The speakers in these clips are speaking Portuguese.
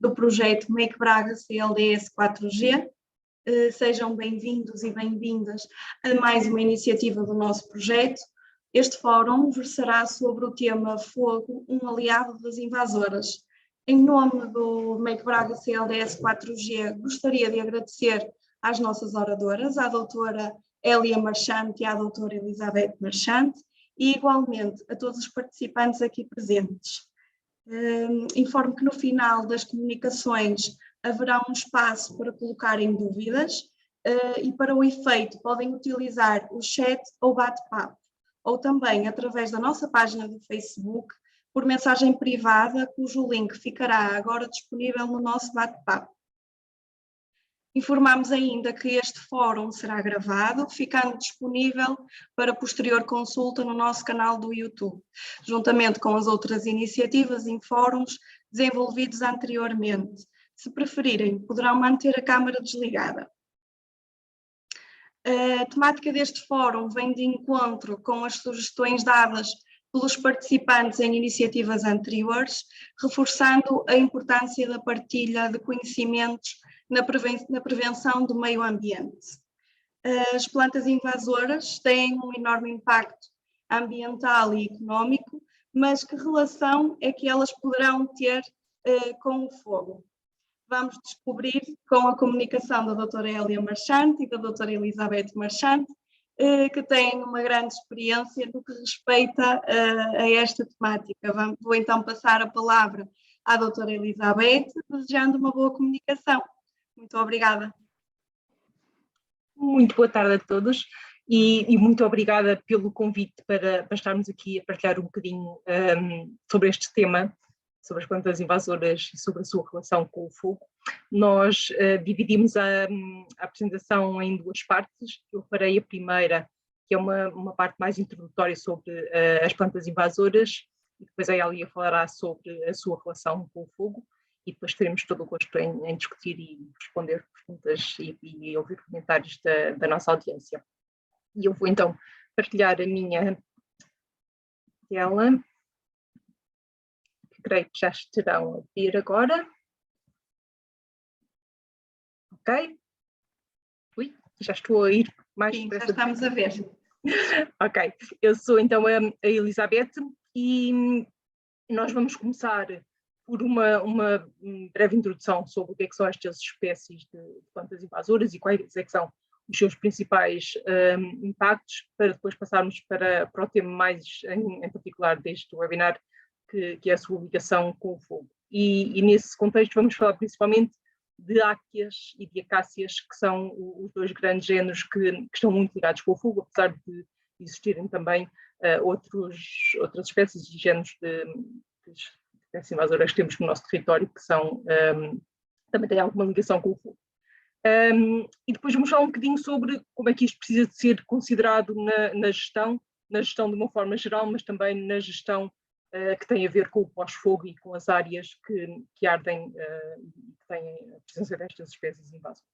do projeto Make Braga CLDS 4G. Sejam bem-vindos e bem-vindas a mais uma iniciativa do nosso projeto. Este fórum versará sobre o tema Fogo, um aliado das invasoras. Em nome do Make Braga CLDS 4G, gostaria de agradecer às nossas oradoras, à doutora Hélia Marchante e à doutora Elizabeth Marchante, e igualmente a todos os participantes aqui presentes. Informo que no final das comunicações haverá um espaço para colocarem dúvidas e para o efeito podem utilizar o chat ou bate-papo, ou também através da nossa página do Facebook, por mensagem privada, cujo link ficará agora disponível no nosso bate-papo. Informamos ainda que este fórum será gravado, ficando disponível para posterior consulta no nosso canal do YouTube, juntamente com as outras iniciativas em fóruns desenvolvidos anteriormente. Se preferirem, poderão manter a câmara desligada. A temática deste fórum vem de encontro com as sugestões dadas pelos participantes em iniciativas anteriores, reforçando a importância da partilha de conhecimentos na prevenção do meio ambiente. As plantas invasoras têm um enorme impacto ambiental e económico, mas que relação é que elas poderão ter com o fogo? Vamos descobrir com a comunicação da doutora Hélia Marchante e da doutora Elizabeth Marchante, que têm uma grande experiência no que respeita a esta temática. Vou então passar a palavra à doutora Elizabeth, desejando uma boa comunicação. Muito obrigada. Muito boa tarde a todos e muito obrigada pelo convite para estarmos aqui a partilhar um bocadinho sobre este tema, sobre as plantas invasoras e sobre a sua relação com o fogo. Nós dividimos a apresentação em duas partes. Eu farei a primeira, que é uma parte mais introdutória sobre as plantas invasoras, e depois a Hélia falará sobre a sua relação com o fogo, e depois teremos todo o gosto em discutir e responder perguntas e ouvir comentários da nossa audiência. E eu vou então partilhar a minha tela, que creio que já estarão a ver agora. Ok? Ui, já estou a ir mais... Sim, já estamos a ver. Ok, eu sou então a Elizabeth e nós vamos começar por uma breve introdução sobre o que é que são estas espécies de plantas invasoras e quais é que são os seus principais impactos, para depois passarmos para o tema mais em particular deste webinar, que é a sua ligação com o fogo. E nesse contexto vamos falar principalmente de áqueas e de acácias, que são os dois grandes géneros que estão muito ligados com o fogo, apesar de existirem também outras espécies e géneros de espécies invasoras que temos no nosso território, que também têm alguma ligação com o fogo. E depois vamos falar um bocadinho sobre como é que isto precisa de ser considerado na gestão de uma forma geral, mas também na gestão que tem a ver com o pós-fogo e com as áreas que ardem e que têm a presença destas espécies invasoras.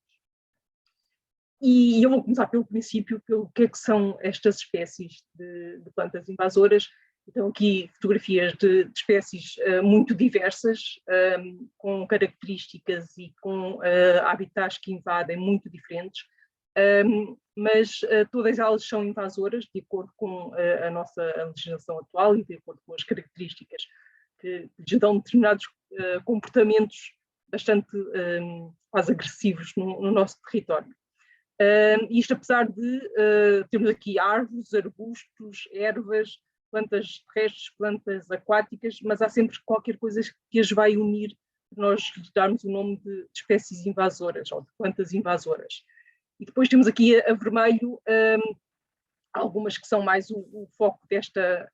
E eu vou começar pelo princípio, pelo que é que são estas espécies de plantas invasoras. Então aqui fotografias de espécies muito diversas, com características e com habitats que invadem muito diferentes, mas todas elas são invasoras de acordo com a nossa legislação atual e de acordo com as características que lhes dão determinados comportamentos bastante quase agressivos no nosso território. Isto apesar de termos aqui árvores, arbustos, ervas, plantas terrestres, plantas aquáticas, mas há sempre qualquer coisa que as vai unir para nós lhes darmos o nome de espécies invasoras ou de plantas invasoras. E depois temos aqui a vermelho algumas que são mais o foco desta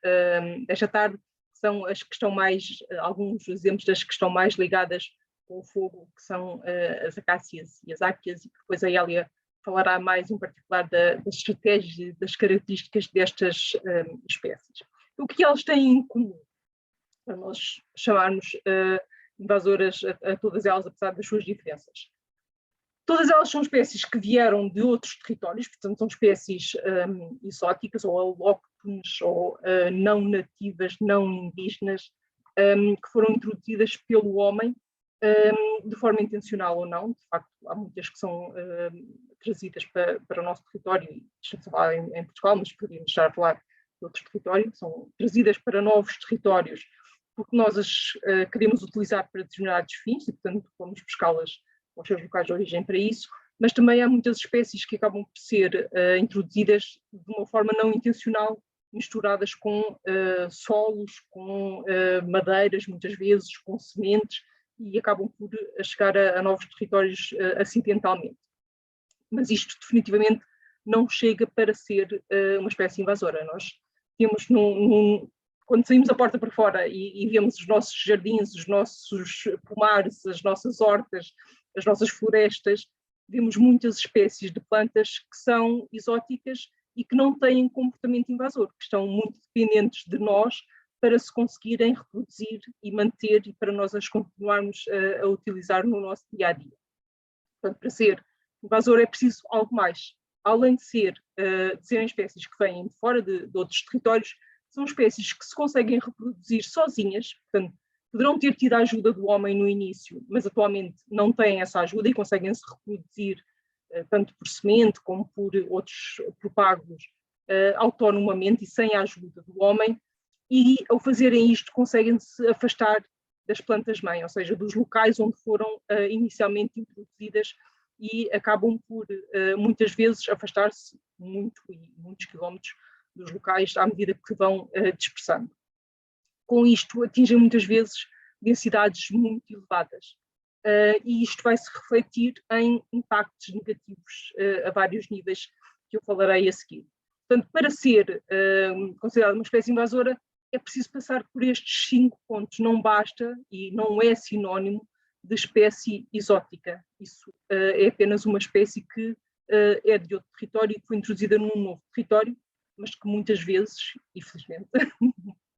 tarde, que são as que estão mais, alguns exemplos das que estão mais ligadas com o fogo, que são as acácias e as áqueas, e depois a Hélia falará mais em particular das estratégias e das características destas espécies. O que elas têm em comum, para nós chamarmos invasoras a todas elas, apesar das suas diferenças? Todas elas são espécies que vieram de outros territórios, portanto são espécies exóticas ou alóctones ou não nativas, não indígenas, que foram introduzidas pelo homem de forma intencional ou não. De facto, há muitas que são trazidas para o nosso território, estamos a falar em Portugal, mas podíamos estar a falar de outros territórios, são trazidas para novos territórios, porque nós as queremos utilizar para determinados fins, e portanto vamos buscá-las aos seus locais de origem para isso, mas também há muitas espécies que acabam por ser introduzidas de uma forma não intencional, misturadas com solos, com madeiras, muitas vezes, com sementes, e acabam por chegar a novos territórios acidentalmente. Mas isto definitivamente não chega para ser uma espécie invasora. Nós temos, quando saímos a porta para fora e vemos os nossos jardins, os nossos pomares, as nossas hortas, as nossas florestas, vemos muitas espécies de plantas que são exóticas e que não têm comportamento invasor, que estão muito dependentes de nós para se conseguirem reproduzir e manter, e para nós as continuarmos a utilizar no nosso dia-a-dia. Portanto, para ser invasor é preciso algo mais. Além de serem espécies que vêm de fora de outros territórios, são espécies que se conseguem reproduzir sozinhas, portanto, poderão ter tido a ajuda do homem no início, mas atualmente não têm essa ajuda e conseguem se reproduzir tanto por semente como por outros propagos autonomamente e sem a ajuda do homem, e ao fazerem isto conseguem-se afastar das plantas-mãe, ou seja, dos locais onde foram inicialmente introduzidas, e acabam por muitas vezes afastar-se muitos quilómetros dos locais à medida que vão dispersando. Com isto atingem muitas vezes densidades muito elevadas, e isto vai se refletir em impactos negativos a vários níveis que eu falarei a seguir. Portanto, para ser considerada uma espécie invasora é preciso passar por estes 5 pontos, não basta e não é sinónimo de espécie exótica. Isso é apenas uma espécie que é de outro território e que foi introduzida num novo território, mas que muitas vezes, infelizmente,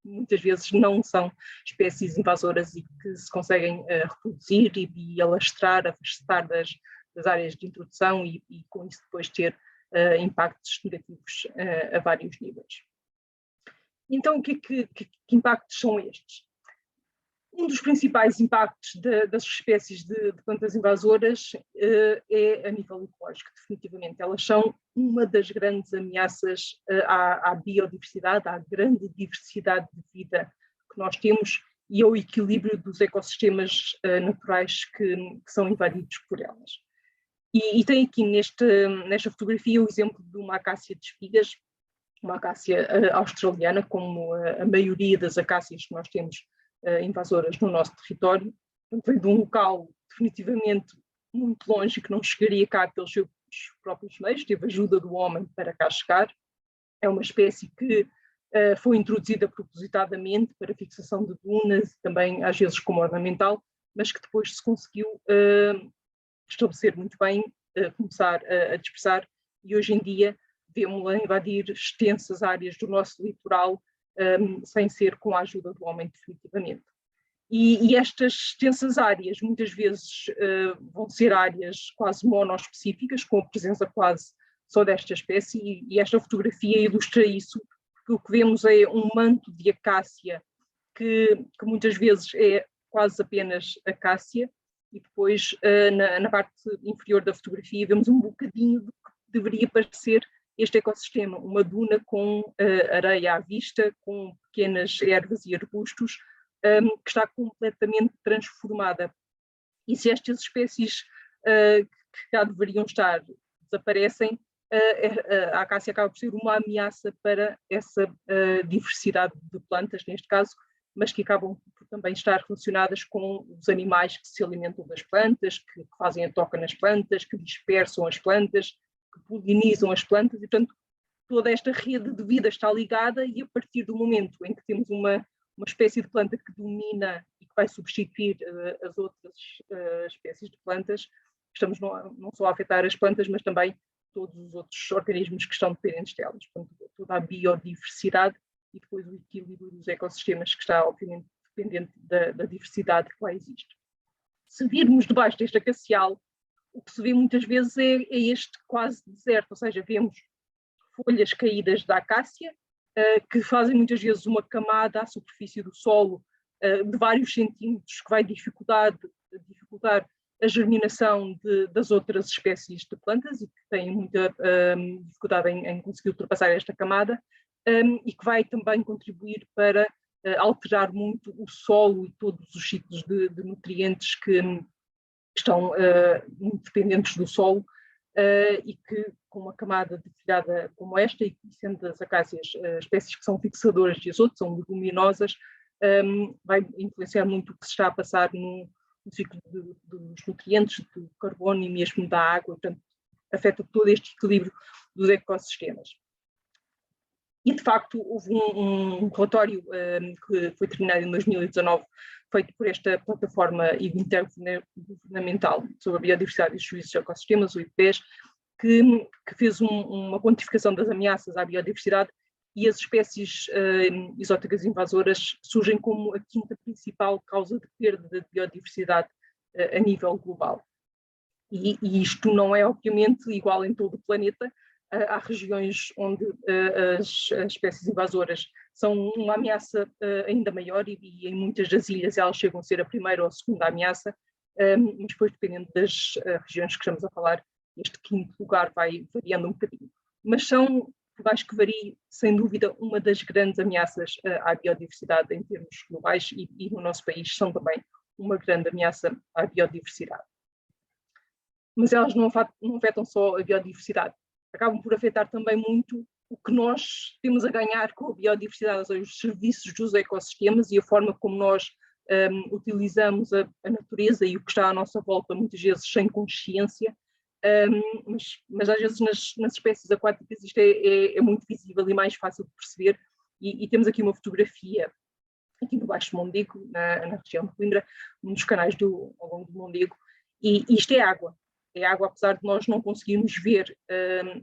muitas vezes não são espécies invasoras e que se conseguem reproduzir e alastrar, afastar das áreas de introdução e com isso depois ter impactos negativos a vários níveis. Então, que impactos são estes? Um dos principais impactos das espécies de plantas invasoras é a nível ecológico, definitivamente. Elas são uma das grandes ameaças à biodiversidade, à grande diversidade de vida que nós temos e ao equilíbrio dos ecossistemas naturais que são invadidos por elas. E tem aqui nesta fotografia o exemplo de uma acácia de espigas, uma acácia australiana, como a maioria das acácias que nós temos invasoras no nosso território. Veio de um local definitivamente muito longe, que não chegaria cá pelos seus próprios meios, teve ajuda do homem para cá chegar. É uma espécie que foi introduzida propositadamente para fixação de dunas, também às vezes como ornamental, mas que depois se conseguiu estabelecer muito bem, começar a dispersar, e hoje em dia vemos-la invadir extensas áreas do nosso litoral, sem ser com a ajuda do homem definitivamente. E estas extensas áreas muitas vezes vão ser áreas quase monoespecíficas, com a presença quase só desta espécie, e esta fotografia ilustra isso, porque o que vemos é um manto de acácia que muitas vezes é quase apenas acácia, e depois na parte inferior da fotografia vemos um bocadinho do que deveria parecer este ecossistema, uma duna com areia à vista, com pequenas ervas e arbustos, que está completamente transformada. E se estas espécies que cá deveriam estar desaparecem, a acácia acaba por ser uma ameaça para essa diversidade de plantas, neste caso, mas que acabam por também estar relacionadas com os animais que se alimentam das plantas, que fazem a toca nas plantas, que dispersam as plantas, que polinizam as plantas, e portanto toda esta rede de vida está ligada, e a partir do momento em que temos uma espécie de planta que domina e que vai substituir as outras espécies de plantas, estamos não só a afetar as plantas, mas também todos os outros organismos que estão dependentes delas, portanto toda a biodiversidade e depois o equilíbrio dos ecossistemas, que está obviamente dependente da diversidade que lá existe. Se virmos debaixo deste acacial, o que se vê muitas vezes é este quase deserto, ou seja, vemos folhas caídas da acácia, que fazem muitas vezes uma camada à superfície do solo de vários centímetros, que vai dificultar dificultar a germinação das outras espécies de plantas e que têm muita dificuldade em conseguir ultrapassar esta camada, e que vai também contribuir para alterar muito o solo e todos os ciclos de nutrientes que estão muito dependentes do solo, e que, com uma camada de telhada como esta, e sendo as acácias espécies que são fixadoras de azoto, são leguminosas, vai influenciar muito o que se está a passar no ciclo dos nutrientes, do carbono e mesmo da água, portanto, afeta todo este equilíbrio dos ecossistemas. E, de facto, houve um relatório que foi terminado em 2019, feito por esta plataforma intergovernamental sobre a biodiversidade e os serviços de ecossistemas, o IPBES, que fez uma quantificação das ameaças à biodiversidade, e as espécies exóticas invasoras surgem como a quinta principal causa de perda de biodiversidade a nível global. E isto não é, obviamente, igual em todo o planeta. Há regiões onde as espécies invasoras são uma ameaça ainda maior, e em muitas das ilhas elas chegam a ser a primeira ou a segunda ameaça, mas depois, dependendo das regiões que estamos a falar, este quinto lugar vai variando um bocadinho. Mas são, por mais que varie, sem dúvida, uma das grandes ameaças à biodiversidade em termos globais, e no nosso país são também uma grande ameaça à biodiversidade. Mas elas não afetam só a biodiversidade, acabam por afetar também muito o que nós temos a ganhar com a biodiversidade, ou seja, os serviços dos ecossistemas e a forma como nós utilizamos a natureza e o que está à nossa volta, muitas vezes sem consciência, mas às vezes nas espécies aquáticas isto é muito visível e mais fácil de perceber, e temos aqui uma fotografia aqui no Baixo Mondego, na região de Coimbra, um dos canais ao longo do Mondego, e isto é água. É água, apesar de nós não conseguirmos ver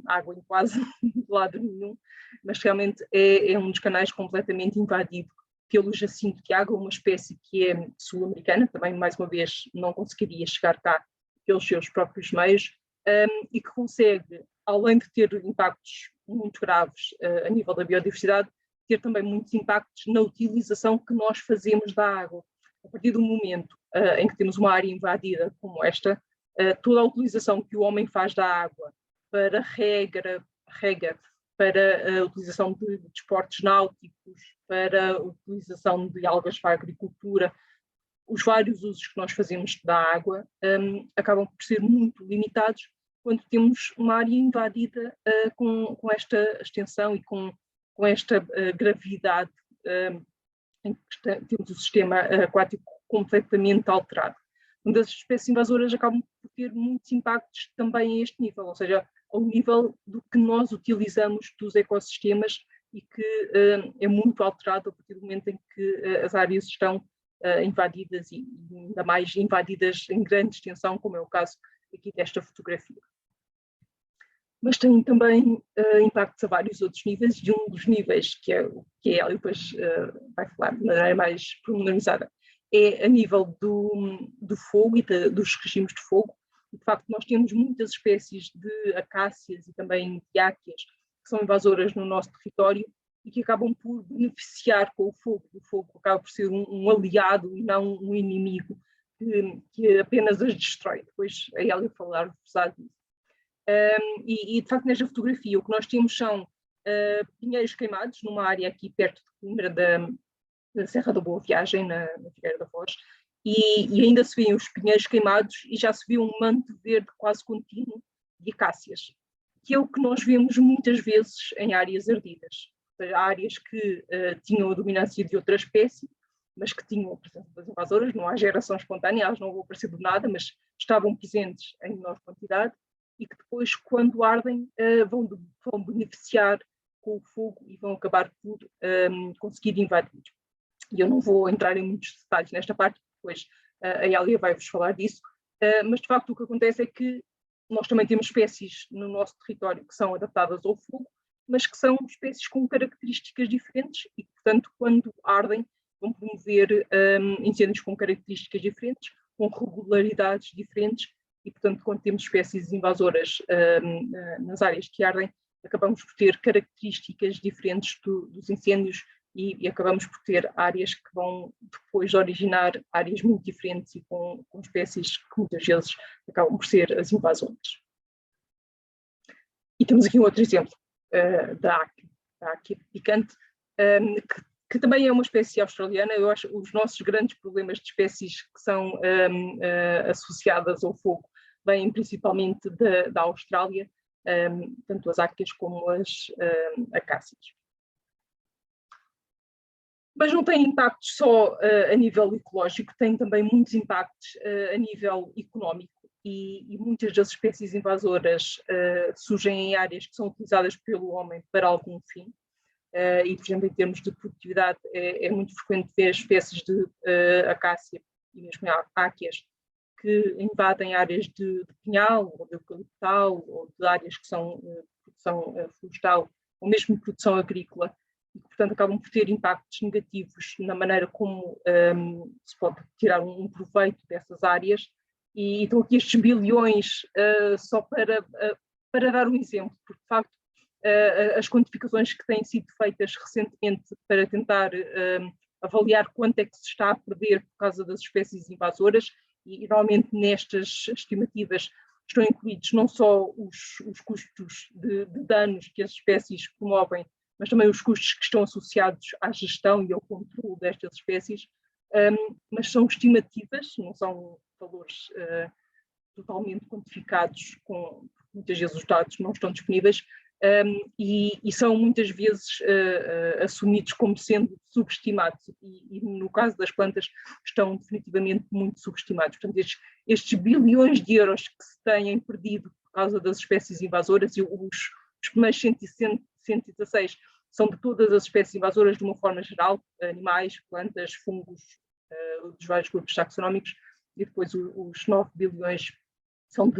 água em quase de lado nenhum, mas realmente é um dos canais completamente invadido pelo jacinto de água, uma espécie que é sul-americana, também mais uma vez não conseguiria chegar cá pelos seus próprios meios, e que consegue, além de ter impactos muito graves a nível da biodiversidade, ter também muitos impactos na utilização que nós fazemos da água. A partir do momento em que temos uma área invadida como esta, toda a utilização que o homem faz da água para rega, para a utilização de desportos náuticos, para a utilização de algas para a agricultura, os vários usos que nós fazemos da água acabam por ser muito limitados quando temos uma área invadida com esta extensão e com esta gravidade, em que temos o sistema aquático completamente alterado. Onde as espécies invasoras acabam por ter muitos impactos também a este nível, ou seja, ao nível do que nós utilizamos dos ecossistemas, e que é muito alterado a partir do momento em que as áreas estão invadidas, e ainda mais invadidas em grande extensão, como é o caso aqui desta fotografia. Mas tem também impactos a vários outros níveis, e um dos níveis que ela depois vai falar de maneira mais pormenorizada é a nível do fogo e dos regimes de fogo. De facto, nós temos muitas espécies de acácias e também de áqueas que são invasoras no nosso território e que acabam por beneficiar com o fogo. O fogo acaba por ser um aliado e não um inimigo que apenas as destrói. Depois a Hélia falar-vos disso. E de facto, nesta fotografia, o que nós temos são pinheiros queimados numa área aqui perto de Coimbra, da Serra da Boa Viagem, na Figueira da Foz, e ainda se vêem os pinheiros queimados e já se viu um manto verde quase contínuo de acácias, que é o que nós vemos muitas vezes em áreas ardidas, ou seja, áreas que tinham a dominância de outra espécie, mas que tinham a presença das invasoras. Não há geração espontânea, elas não vão aparecer do nada, mas estavam presentes em menor quantidade, e que depois, quando ardem, vão beneficiar com o fogo e vão acabar por conseguir invadir. E eu não vou entrar em muitos detalhes nesta parte, depois a Hélia vai-vos falar disso, mas de facto o que acontece é que nós também temos espécies no nosso território que são adaptadas ao fogo, mas que são espécies com características diferentes e que, portanto, quando ardem, vão promover incêndios com características diferentes, com regularidades diferentes, e, portanto, quando temos espécies invasoras nas áreas que ardem, acabamos por ter características diferentes dos incêndios e acabamos por ter áreas que vão depois originar áreas muito diferentes e com espécies que muitas vezes acabam por ser as invasoras. E temos aqui um outro exemplo da áquia picante, que também é uma espécie australiana. Eu acho que os nossos grandes problemas de espécies que são associadas ao fogo vêm principalmente da Austrália, tanto as áquias como as acácias. Mas não tem impactos só a nível ecológico, tem também muitos impactos a nível económico, e muitas das espécies invasoras surgem em áreas que são utilizadas pelo homem para algum fim, e, por exemplo, em termos de produtividade, é muito frequente ver espécies de acácia e mesmo áquias que invadem áreas de pinhal, ou de eucaliptal, ou de áreas que são produção florestal, ou mesmo produção agrícola, e que, portanto, acabam por ter impactos negativos na maneira como se pode tirar um proveito dessas áreas. E estão aqui estes bilhões só para dar um exemplo, porque, de facto, as quantificações que têm sido feitas recentemente para tentar avaliar quanto é que se está a perder por causa das espécies invasoras, e normalmente nestas estimativas estão incluídos não só os custos de danos que as espécies promovem, mas também os custos que estão associados à gestão e ao controle destas espécies, mas são estimativas, não são valores totalmente quantificados, muitas vezes os dados não estão disponíveis, e são muitas vezes assumidos como sendo subestimados, e no caso das plantas estão definitivamente muito subestimados. Portanto, estes bilhões de euros que se têm perdido por causa das espécies invasoras, e os primeiros 116 são de todas as espécies invasoras de uma forma geral, animais, plantas, fungos, dos vários grupos taxonómicos, e depois os 9 bilhões são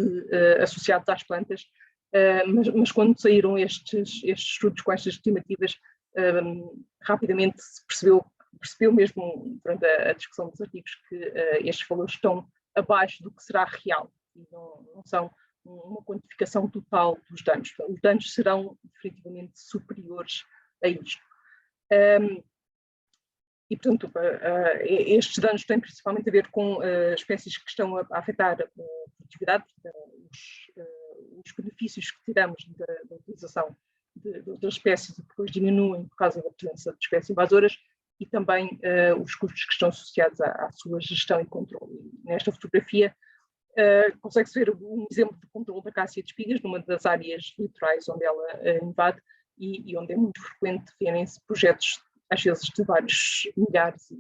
associados às plantas. Mas quando saíram estes estudos com estas estimativas, rapidamente se percebeu mesmo durante a discussão dos artigos que estes valores estão abaixo do que será real, e não são uma quantificação total dos danos. Os danos serão definitivamente superiores a isto. E, portanto, estes danos têm principalmente a ver com espécies que estão a afetar a produtividade, os benefícios que tiramos da utilização de outras espécies e depois diminuem por causa da presença de espécies invasoras, e também os custos que estão associados à sua gestão e controle. E nesta fotografia consegue-se ver um exemplo de controle da acácia de espigas numa das áreas litorais onde ela invade, e onde é muito frequente verem-se projetos, às vezes de vários milhares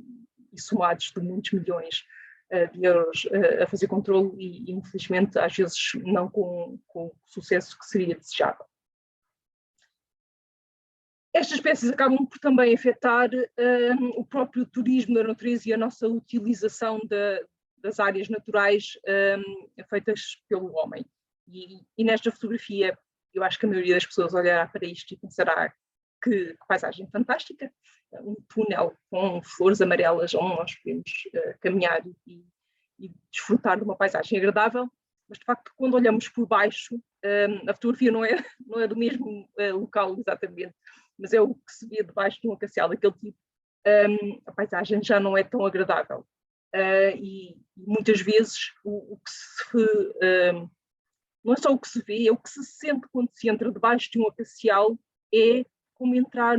e somados de muitos milhões de euros a fazer controle, e infelizmente às vezes não com o sucesso que seria desejável. Estas espécies acabam por também afetar o próprio turismo da natureza e a nossa utilização das áreas naturais feitas pelo homem. E nesta fotografia, eu acho que a maioria das pessoas olhará para isto e pensará que paisagem fantástica, um túnel com flores amarelas onde nós podemos caminhar e desfrutar de uma paisagem agradável, mas de facto quando olhamos por baixo, a fotografia não é do mesmo local exatamente, mas é o que se vê debaixo de um acacial daquele tipo, a paisagem já não é tão agradável. E muitas vezes o que se não é só o que se vê, é o que se sente quando se entra debaixo de um acacial, é como entrar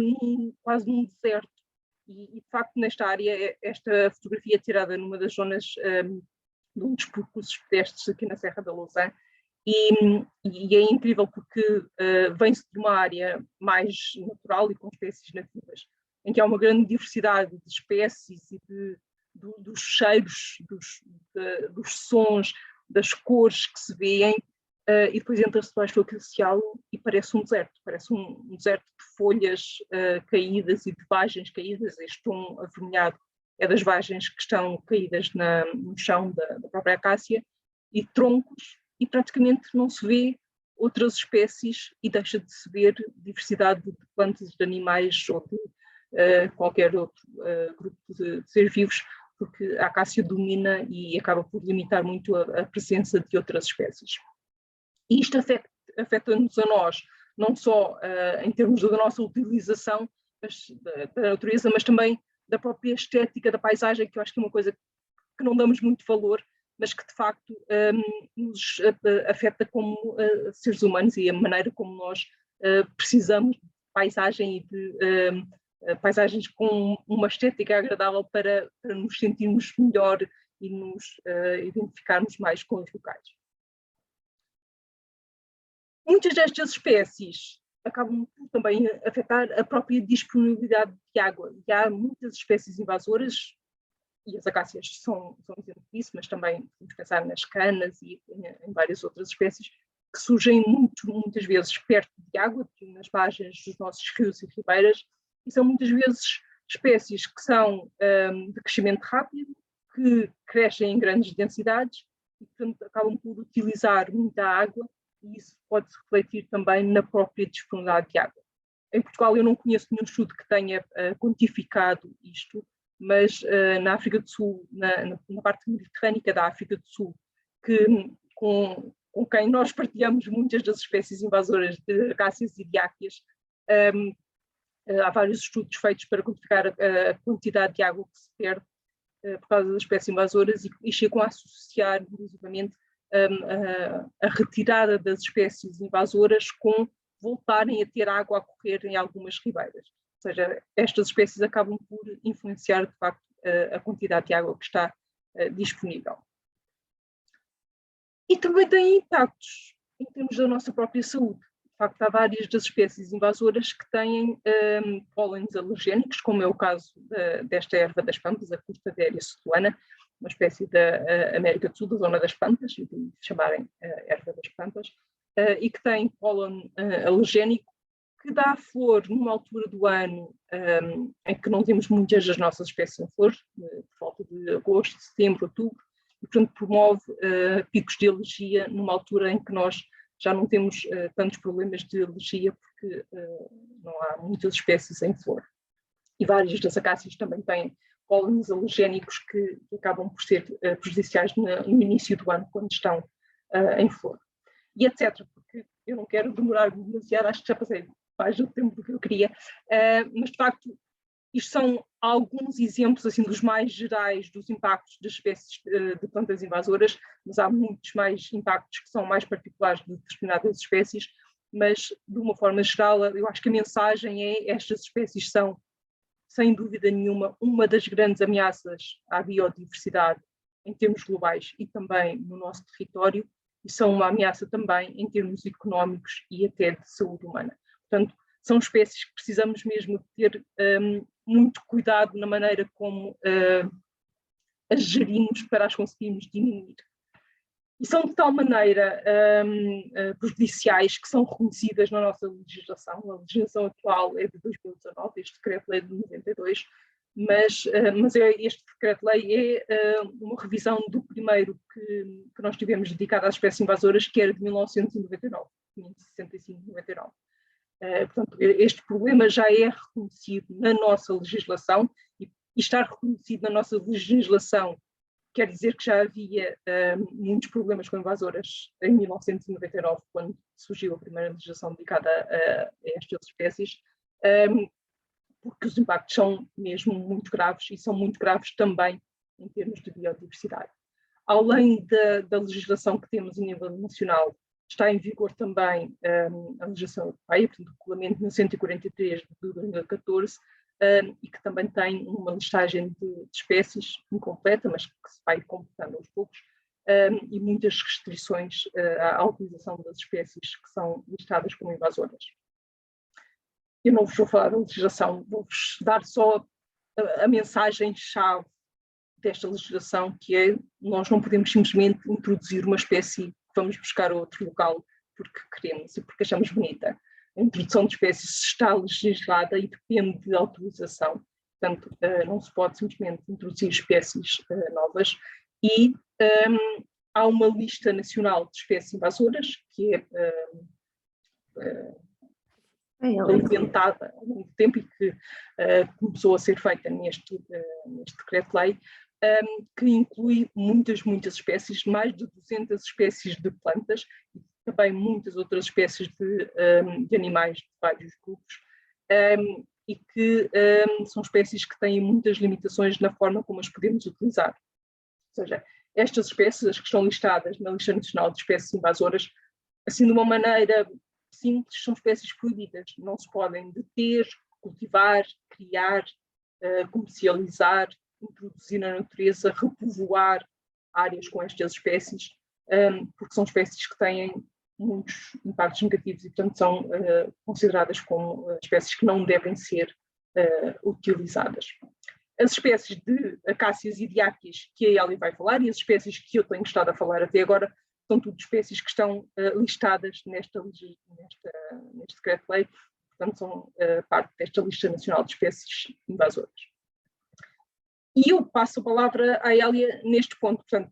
quase num deserto. E de facto nesta área, esta fotografia é tirada numa das zonas de um dos percursos pedestres aqui na Serra da Lousã, e é incrível porque vem-se de uma área mais natural e com espécies nativas, em que há uma grande diversidade de espécies e dos cheiros, dos sons, das cores que se vêem, e depois entra-se debaixo do acacial e parece um deserto, deserto de folhas caídas e de vagens caídas. Este tom avermelhado é das vagens que estão caídas no chão da própria acácia, e troncos, e praticamente não se vê outras espécies e deixa de se ver diversidade de plantas, de animais ou de qualquer outro grupo de seres vivos, porque a acácia domina e acaba por limitar muito a presença de outras espécies. E isto afeta-nos a nós, não só em termos da nossa utilização, da natureza, mas também da própria estética da paisagem, que eu acho que é uma coisa que não damos muito valor, mas que de facto nos afeta como seres humanos e a maneira como nós precisamos de paisagem e de paisagens com uma estética agradável para nos sentirmos melhor e nos identificarmos mais com os locais. Muitas destas espécies acabam por também afetar a própria disponibilidade de água. E há muitas espécies invasoras, e as acácias são exemplo disso, mas também podemos pensar nas canas e em várias outras espécies que surgem muitas vezes perto de água, nas margens dos nossos rios e ribeiras, e são muitas vezes espécies que são de crescimento rápido, que crescem em grandes densidades e, portanto, acabam por utilizar muita água, e isso pode se refletir também na própria disponibilidade de água. Em Portugal eu não conheço nenhum estudo que tenha quantificado isto, mas na África do Sul, na parte mediterrânica da África do Sul, com quem nós partilhamos muitas das espécies invasoras de acácias e de áqueas, há vários estudos feitos para quantificar a quantidade de água que se perde por causa das espécies invasoras e chegam a associar, inclusivamente, a retirada das espécies invasoras com voltarem a ter água a correr em algumas ribeiras. Ou seja, estas espécies acabam por influenciar, de facto, a quantidade de água que está disponível. E também tem impactos em termos da nossa própria saúde. De facto, há várias das espécies invasoras que têm pólenes alergénicos, como é o caso desta erva das pampas, a Custaderia cetuana, uma espécie da América do Sul, da zona das pampas, e de chamarem erva das pampas, e que tem pólen alergénico, que dá flor numa altura do ano em que não temos muitas das nossas espécies em flor, por volta de agosto, setembro, outubro, e portanto promove picos de alergia numa altura em que nós já não temos tantos problemas de alergia porque não há muitas espécies em flor. E várias das acácias também têm pólenes alergénicos que acabam por ser prejudiciais no início do ano, quando estão em flor. E etc. Porque eu não quero demorar demasiado, acho que já passei mais do tempo do que eu queria, mas de facto isto são alguns exemplos assim, dos mais gerais dos impactos das espécies de plantas invasoras, mas há muitos mais impactos que são mais particulares de determinadas espécies, mas de uma forma geral eu acho que a mensagem é estas espécies são, sem dúvida nenhuma, uma das grandes ameaças à biodiversidade em termos globais e também no nosso território, e são uma ameaça também em termos económicos e até de saúde humana. Portanto, são espécies que precisamos mesmo ter muito cuidado na maneira como as gerimos para as conseguirmos diminuir. E são de tal maneira prejudiciais que são reconhecidas na nossa legislação. A legislação atual é de 2019, este decreto-lei de 92, mas este decreto-lei é uma revisão do primeiro que nós tivemos dedicado às espécies invasoras, que era de 1999, 1965-99. Portanto, este problema já é reconhecido na nossa legislação e estar reconhecido na noessa legislação quer dizer que já havia muitos problemas com invasoras em 1999, quando surgiu a primeira legislação dedicada a estas espécies, porque os impactos são mesmo muito graves e são muito graves também em termos de biodiversidade. Além da legislação que temos a nível nacional, está em vigor também a legislação europeia, portanto, o Regulamento 143 de 2014, e que também tem uma listagem de espécies incompleta, mas que se vai completando aos poucos, e muitas restrições à utilização das espécies que são listadas como invasoras. Eu não vos vou falar da legislação, vou-vos dar só a mensagem-chave desta legislação, que é: nós não podemos simplesmente introduzir uma espécie que vamos buscar a outro local porque queremos e porque achamos bonita. A introdução de espécies está legislada e depende de autorização, portanto não se pode simplesmente introduzir espécies novas, e há uma lista nacional de espécies invasoras que é alimentada ao longo do tempo e que começou a ser feita neste decreto-lei, que inclui muitas espécies, mais de 200 espécies de plantas e também muitas outras espécies de animais de vários grupos, e que são espécies que têm muitas limitações na forma como as podemos utilizar. Ou seja, estas espécies, as que estão listadas na Lista Nacional de Espécies Invasoras, assim de uma maneira simples, são espécies proibidas. Não se podem deter, cultivar, criar, comercializar, introduzir na natureza, repovoar áreas com estas espécies, porque são espécies que têm muitos impactos negativos e, portanto, são consideradas como espécies que não devem ser utilizadas. As espécies de acácias e diáqueas que a Hélia vai falar e as espécies que eu tenho estado a falar até agora são tudo espécies que estão listadas neste decreto-lei, portanto são parte desta lista nacional de espécies invasoras. E eu passo a palavra à Hélia neste ponto. Portanto,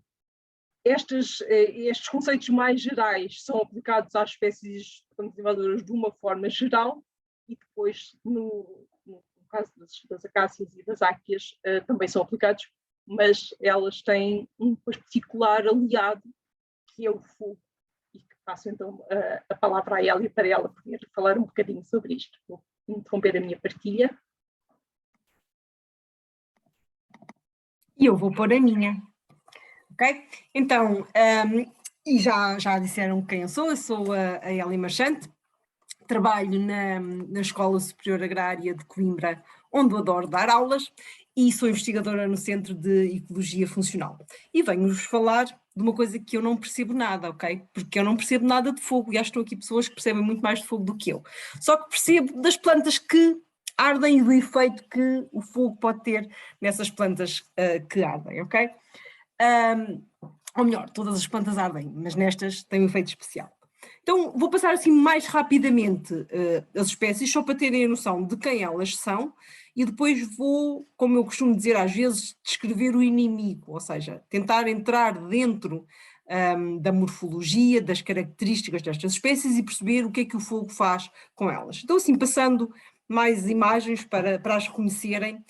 estes conceitos mais gerais são aplicados às espécies invasoras de uma forma geral e depois, no caso das acácias e das áqueas, também são aplicados, mas elas têm um particular aliado, que é o fogo, e que passo então a palavra à Hélia para ela poder falar um bocadinho sobre isto. Vou interromper a minha partilha. E eu vou pôr a minha. Ok? Então, e já disseram quem eu sou a Hélia Marchante, trabalho na Escola Superior Agrária de Coimbra, onde eu adoro dar aulas, e sou investigadora no Centro de Ecologia Funcional. E venho-vos falar de uma coisa que eu não percebo nada, ok? Porque eu não percebo nada de fogo, e acho que estão aqui pessoas que percebem muito mais de fogo do que eu. Só que percebo das plantas que ardem e do efeito que o fogo pode ter nessas plantas que ardem, ok? Ou melhor, todas as plantas ardem, mas nestas têm um efeito especial. Então vou passar assim mais rapidamente as espécies, só para terem a noção de quem elas são, e depois vou, como eu costumo dizer às vezes, descrever o inimigo, ou seja, tentar entrar dentro da morfologia, das características destas espécies e perceber o que é que o fogo faz com elas. Então assim, passando mais imagens para as reconhecerem,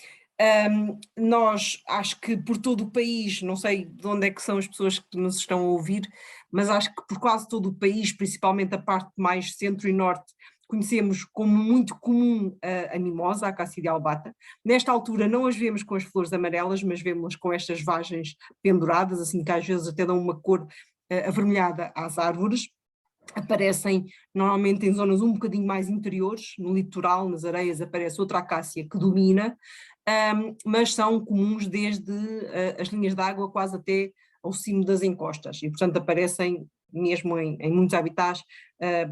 nós acho que por todo o país, não sei de onde é que são as pessoas que nos estão a ouvir, mas acho que por quase todo o país, principalmente a parte mais centro e norte, conhecemos como muito comum a mimosa, a Acácia albata. Nesta altura não as vemos com as flores amarelas, mas vemos-las com estas vagens penduradas, assim que às vezes até dão uma cor avermelhada às árvores. Aparecem normalmente em zonas um bocadinho mais interiores, no litoral, nas areias, aparece outra acácia que domina, mas são comuns desde as linhas de água quase até ao cimo das encostas e, portanto, aparecem mesmo em muitos habitats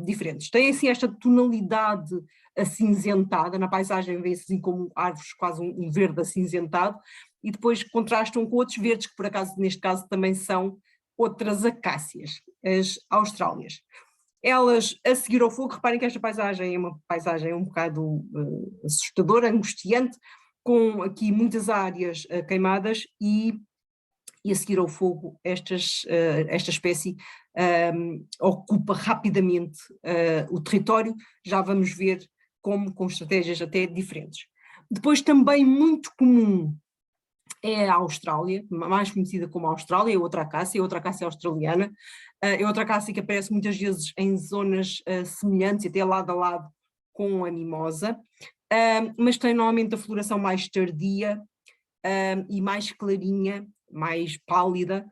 diferentes. Tem assim esta tonalidade acinzentada, na paisagem vê-se assim como árvores quase um verde acinzentado, e depois contrastam com outros verdes que por acaso neste caso também são outras acácias, as austrálias. Elas, a seguir ao fogo, reparem que esta paisagem é uma paisagem um bocado assustadora, angustiante, com aqui muitas áreas queimadas e a seguir ao fogo esta espécie ocupa rapidamente o território, já vamos ver como com estratégias até diferentes. Depois também muito comum é a Austrália, mais conhecida como a Austrália, é outra acácia australiana, é outra acácia que aparece muitas vezes em zonas semelhantes, até lado a lado com a mimosa, mas tem normalmente a floração mais tardia e mais clarinha, mais pálida,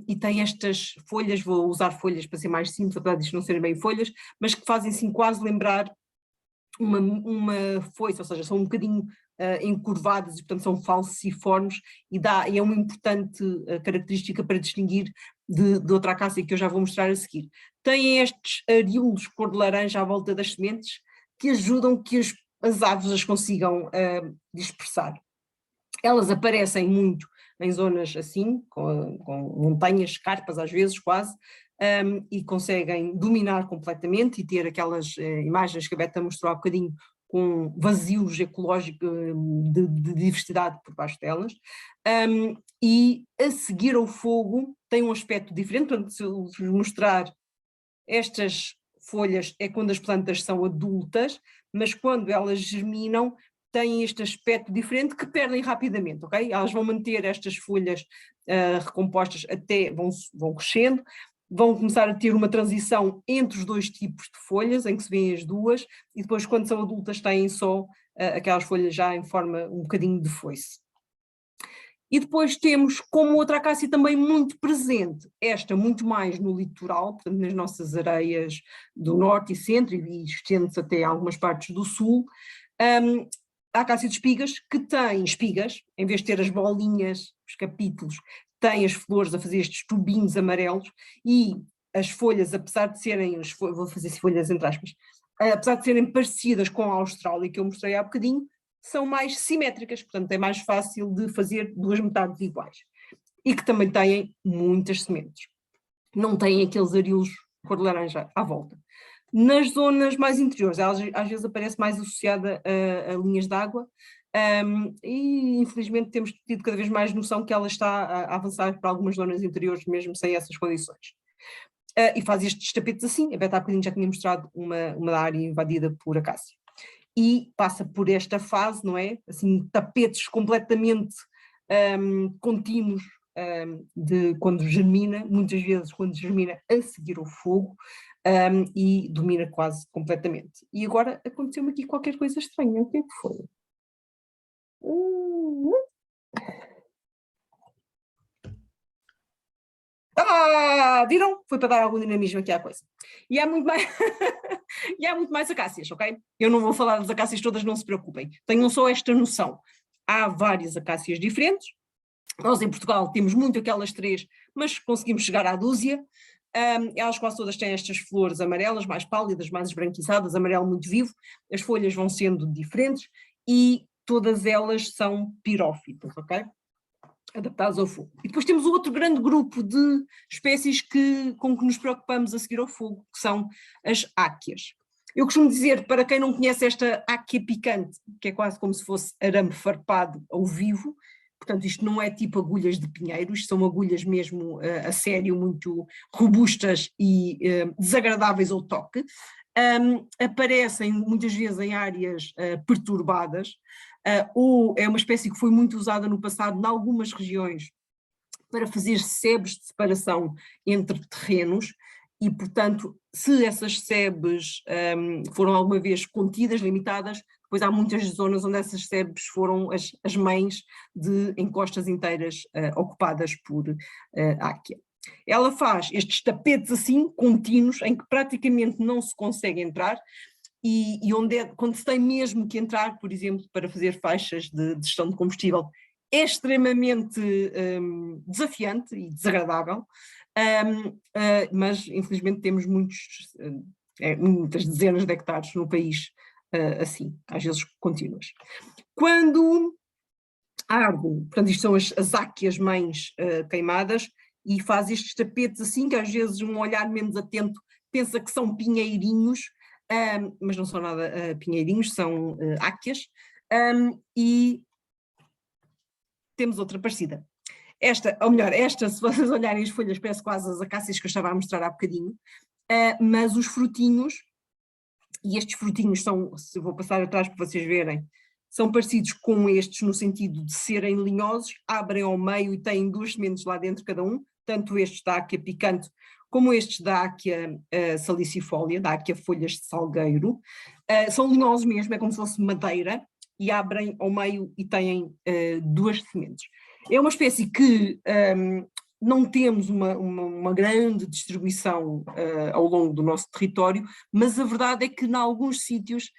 e tem estas folhas, vou usar folhas para ser mais simples, apesar de não serem bem folhas, mas que fazem assim quase lembrar uma foice, ou seja, são um bocadinho encurvadas e portanto são falciformes e é uma importante característica para distinguir de outra acácia que eu já vou mostrar a seguir. Têm estes areolos cor de laranja à volta das sementes que ajudam que as aves as consigam dispersar. Elas aparecem muito em zonas assim, com montanhas, escarpas às vezes quase, e conseguem dominar completamente e ter aquelas imagens que a Beta mostrou há bocadinho com vazios ecológicos de diversidade por baixo delas, e a seguir ao fogo tem um aspecto diferente. Portanto, se eu vos mostrar estas folhas é quando as plantas são adultas, mas quando elas germinam têm este aspecto diferente que perdem rapidamente, ok? Elas vão manter estas folhas recompostas até, vão crescendo, vão começar a ter uma transição entre os dois tipos de folhas, em que se vêem as duas, e depois quando são adultas têm só aquelas folhas já em forma um bocadinho de foice. E depois temos como outra acácia também muito presente, esta muito mais no litoral, portanto nas nossas areias do norte e centro, e estende-se até algumas partes do sul, a acácia de espigas, que tem espigas, em vez de ter as bolinhas, os capítulos, tem as flores a fazer estes tubinhos amarelos, e as folhas, apesar de serem, vou fazer folhas entre aspas, apesar de serem parecidas com a Austrália, que eu mostrei há bocadinho, são mais simétricas, portanto é mais fácil de fazer duas metades iguais. E que também têm muitas sementes. Não têm aqueles arilos cor de laranja à volta. Nas zonas mais interiores, ela às vezes aparece mais associada a linhas de água, e infelizmente temos tido cada vez mais noção que ela está a avançar para algumas zonas interiores mesmo sem essas condições. E faz estes tapetes assim, a Beta há bocadinho já tinha mostrado uma área invadida por acácia. E passa por esta fase, não é? Assim, tapetes completamente contínuos de quando germina, muitas vezes quando germina a seguir ao fogo, e domina quase completamente. E agora aconteceu-me aqui qualquer coisa estranha, o que é que foi? Viram? Foi para dar algum dinamismo aqui à coisa. E há muito mais, e há muito mais acácias, ok? Eu não vou falar das acácias todas, não se preocupem. Tenham só esta noção. Há várias acácias diferentes. Nós em Portugal temos muito aquelas 3, mas conseguimos chegar à dúzia. Elas quase todas têm estas flores amarelas, mais pálidas, mais esbranquiçadas, amarelo muito vivo. As folhas vão sendo diferentes e todas elas são pirófitas, ok? Adaptados ao fogo. E depois temos outro grande grupo de espécies com que nos preocupamos a seguir ao fogo, que são as áqueas. Eu costumo dizer, para quem não conhece esta áquea picante, que é quase como se fosse arame farpado ao vivo, portanto isto não é tipo agulhas de pinheiro, isto são agulhas mesmo a sério, muito robustas e desagradáveis ao toque, aparecem muitas vezes em áreas perturbadas, ou é uma espécie que foi muito usada no passado em algumas regiões para fazer sebes de separação entre terrenos e, portanto, se essas sebes foram alguma vez contidas, limitadas, depois há muitas zonas onde essas sebes foram as mães de encostas inteiras ocupadas por áquea. Ela faz estes tapetes assim, contínuos, em que praticamente não se consegue entrar, e onde quando se tem mesmo que entrar, por exemplo, para fazer faixas de gestão de combustível, é extremamente desafiante e desagradável, mas infelizmente temos muitas dezenas de hectares no país assim, às vezes contínuas. Quando arde, portanto isto são as áqueas mães queimadas, e faz estes tapetes assim, que às vezes um olhar menos atento pensa que são pinheirinhos, mas não são nada pinheirinhos, são áqueas, e temos outra parecida. Esta, ou melhor, esta, se vocês olharem as folhas, parece quase as acácias que eu estava a mostrar há bocadinho, mas os frutinhos, e estes frutinhos são, se eu vou passar atrás para vocês verem, são parecidos com estes no sentido de serem linhosos, abrem ao meio e têm 2 sementes lá dentro cada um, tanto estes da áquea picante como estes da áquea salicifólia, da áquea folhas de salgueiro. São linhosos mesmo, é como se fosse madeira, e abrem ao meio e têm 2 sementes. É uma espécie que não temos uma grande distribuição ao longo do nosso território, mas a verdade é que em alguns sítios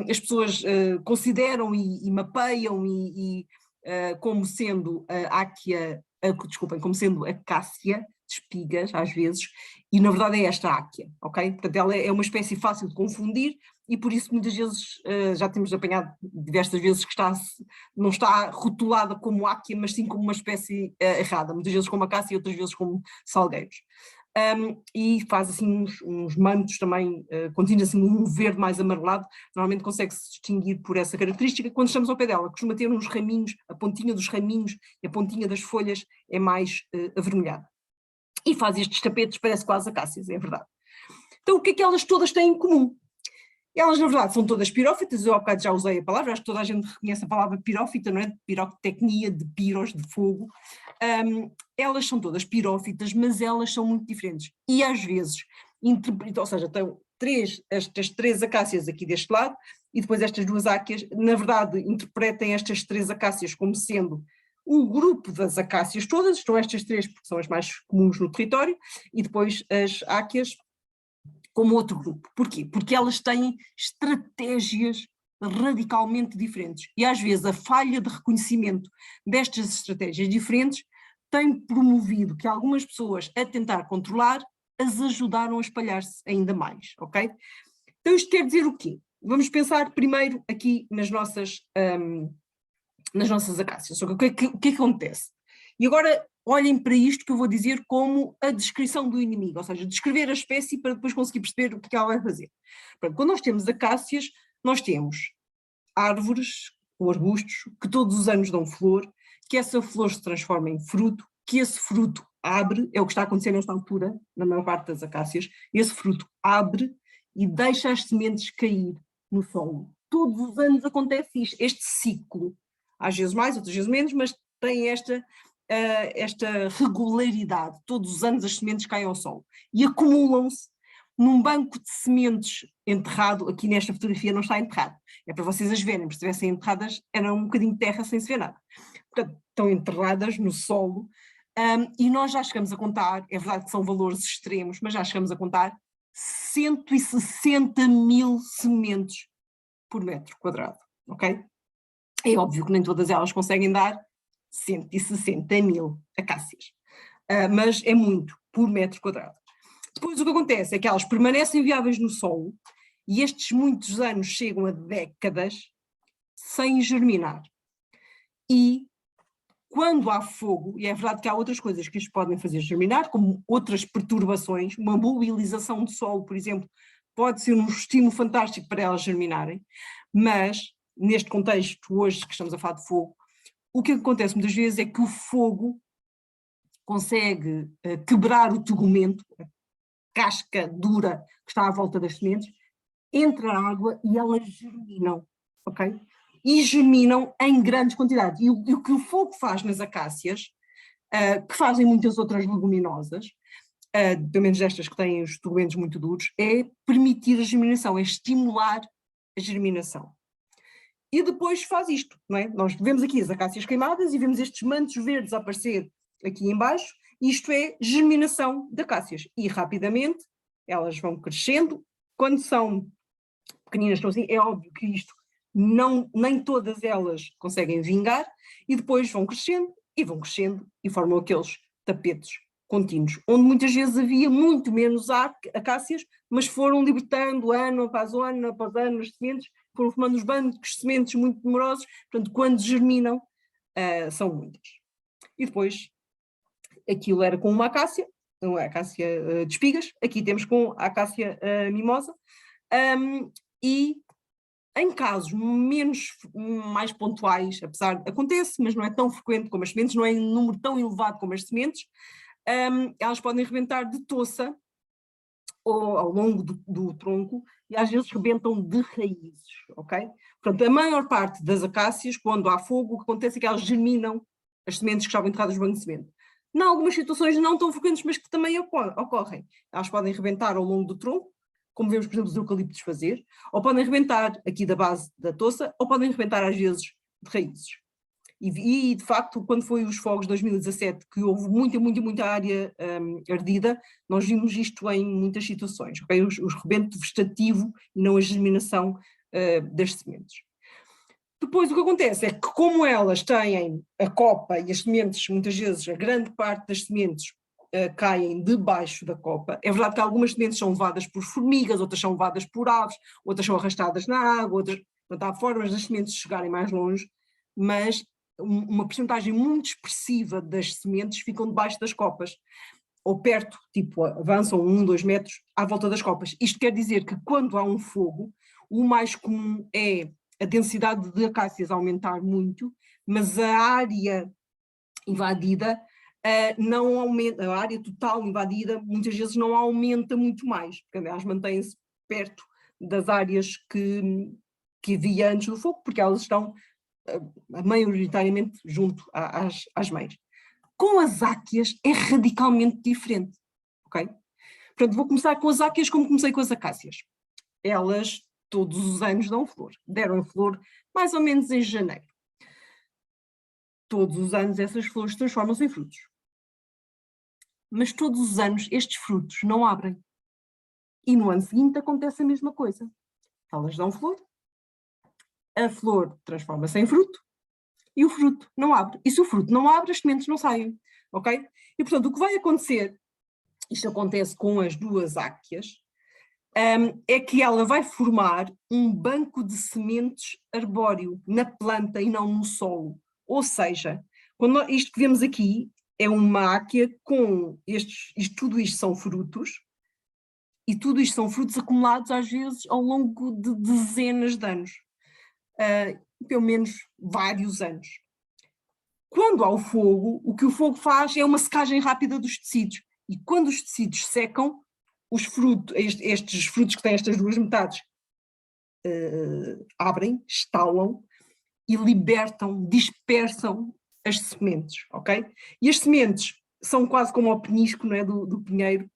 as pessoas consideram e mapeiam como sendo como sendo acácia de espigas, às vezes, e na verdade é esta áquea, ok? Portanto, ela é uma espécie fácil de confundir e por isso muitas vezes já temos apanhado diversas vezes que não está rotulada como áquea, mas sim como uma espécie errada, muitas vezes como acácia e outras vezes como salgueiros. E faz assim uns mantos também, contém assim um verde mais amarelado, normalmente consegue-se distinguir por essa característica. Quando estamos ao pé dela, costuma ter uns raminhos, a pontinha dos raminhos e a pontinha das folhas é mais avermelhada. E faz estes tapetes, parece quase acácias, é verdade. Então o que é que elas todas têm em comum? Elas, na verdade, são todas pirófitas, eu há bocado já usei a palavra, acho que toda a gente reconhece a palavra pirófita, não é? De pirotecnia, de piros, de fogo. Elas são todas pirófitas, mas elas são muito diferentes. E às vezes, ou seja, estão estas 3 acácias aqui deste lado, e depois estas duas áqueas, na verdade, interpretem estas 3 acácias como sendo o grupo das acácias todas, estão estas 3 porque são as mais comuns no território, e depois as áqueas como outro grupo. Porquê? Porque elas têm estratégias radicalmente diferentes, e às vezes a falha de reconhecimento destas estratégias diferentes tem promovido que algumas pessoas, a tentar controlar, as ajudaram a espalhar-se ainda mais, ok? Então isto quer dizer o quê? Vamos pensar primeiro aqui nas nossas acácias. O que é que acontece? E agora olhem para isto que eu vou dizer como a descrição do inimigo, ou seja, descrever a espécie para depois conseguir perceber o que ela vai fazer. Portanto, quando nós temos acácias, nós temos árvores ou arbustos que todos os anos dão flor, que essa flor se transforma em fruto, que esse fruto abre, é o que está a acontecer nesta altura, na maior parte das acácias, esse fruto abre e deixa as sementes cair no solo. Todos os anos acontece isto, este ciclo, às vezes mais, outras vezes menos, mas tem esta regularidade, todos os anos as sementes caem ao solo e acumulam-se num banco de sementes enterrado. Aqui nesta fotografia não está enterrado, é para vocês as verem, porque se estivessem enterradas era um bocadinho de terra sem se ver nada. Portanto, estão enterradas no solo, e nós já chegamos a contar, é verdade que são valores extremos, mas já chegamos a contar 160.000 sementes por metro quadrado, ok? É óbvio que nem todas elas conseguem dar 160.000 acácias, mas é muito por metro quadrado. Depois o que acontece é que elas permanecem viáveis no solo e estes muitos anos chegam a décadas sem germinar. E quando há fogo, e é verdade que há outras coisas que as podem fazer germinar, como outras perturbações, uma mobilização do solo, por exemplo, pode ser um estímulo fantástico para elas germinarem, mas neste contexto hoje que estamos a falar de fogo, o que acontece muitas vezes é que o fogo consegue quebrar o tegumento, a casca dura que está à volta das sementes, entra a água e elas germinam, ok? E germinam em grandes quantidades. E o que o fogo faz nas acácias, que fazem muitas outras leguminosas, pelo menos estas que têm os tegumentos muito duros, é permitir a germinação, é estimular a germinação. E depois faz isto, não é? Nós vemos aqui as acácias queimadas e vemos estes mantos verdes a aparecer aqui em baixo, isto é germinação de acácias. E rapidamente elas vão crescendo, quando são pequeninas, estão assim, é óbvio que isto nem todas elas conseguem vingar, e depois vão crescendo e formam aqueles tapetes contínuos, onde muitas vezes havia muito menos acácias, mas foram libertando ano após ano as sementes, foram formando os bancos de sementes muito numerosos, portanto quando germinam são muitas. E depois aquilo era com uma acácia de espigas, aqui temos com a acácia mimosa, e em casos mais pontuais, apesar de acontece, mas não é tão frequente como as sementes, não é em número tão elevado como as sementes, elas podem rebentar de toça ou ao longo do tronco e às vezes rebentam de raízes, ok? Portanto, a maior parte das acácias, quando há fogo, o que acontece é que elas germinam as sementes que estavam enterradas no banco de semente. Em algumas situações não tão frequentes, mas que também ocorrem. Elas podem rebentar ao longo do tronco, como vemos, por exemplo, os eucaliptos fazer, ou podem rebentar aqui da base da toça, ou podem rebentar às vezes de raízes. E de facto, quando foi os fogos de 2017, que houve muita área ardida, nós vimos isto em muitas situações, okay? Os rebento vegetativo e não a germinação das sementes. Depois o que acontece é que como elas têm a copa e as sementes, muitas vezes a grande parte das sementes caem debaixo da copa. É verdade que algumas sementes são levadas por formigas, outras são levadas por aves, outras são arrastadas na água, portanto, há formas das sementes chegarem mais longe, mas uma percentagem muito expressiva das sementes ficam debaixo das copas, ou perto, tipo, avançam 1, 2 metros à volta das copas. Isto quer dizer que quando há um fogo, o mais comum é a densidade de acácias aumentar muito, mas a área invadida não aumenta, a área total invadida muitas vezes não aumenta muito mais, porque elas mantêm-se perto das áreas que havia antes do fogo, porque elas estão maioritariamente junto às mães. Com as áqueas é radicalmente diferente, ok? Portanto, vou começar com as áqueas como comecei com as acácias. Elas todos os anos dão flor. Deram flor mais ou menos em janeiro. Todos os anos essas flores transformam-se em frutos. Mas todos os anos estes frutos não abrem. E no ano seguinte acontece a mesma coisa. Elas dão flor, a flor transforma-se em fruto e o fruto não abre. E se o fruto não abre, as sementes não saem. Ok? E portanto o que vai acontecer, isto acontece com as duas áqueas, é que ela vai formar um banco de sementes arbóreo na planta e não no solo. Ou seja, isto que vemos aqui é uma áquea com tudo isto são frutos, e tudo isto são frutos acumulados às vezes ao longo de dezenas de anos, pelo menos vários anos. Quando há o fogo, o que o fogo faz é uma secagem rápida dos tecidos, e quando os tecidos secam, estes frutos que têm estas duas metades abrem, estalam e libertam, dispersam as sementes, ok? E as sementes são quase como o penisco, não é, do pinheiro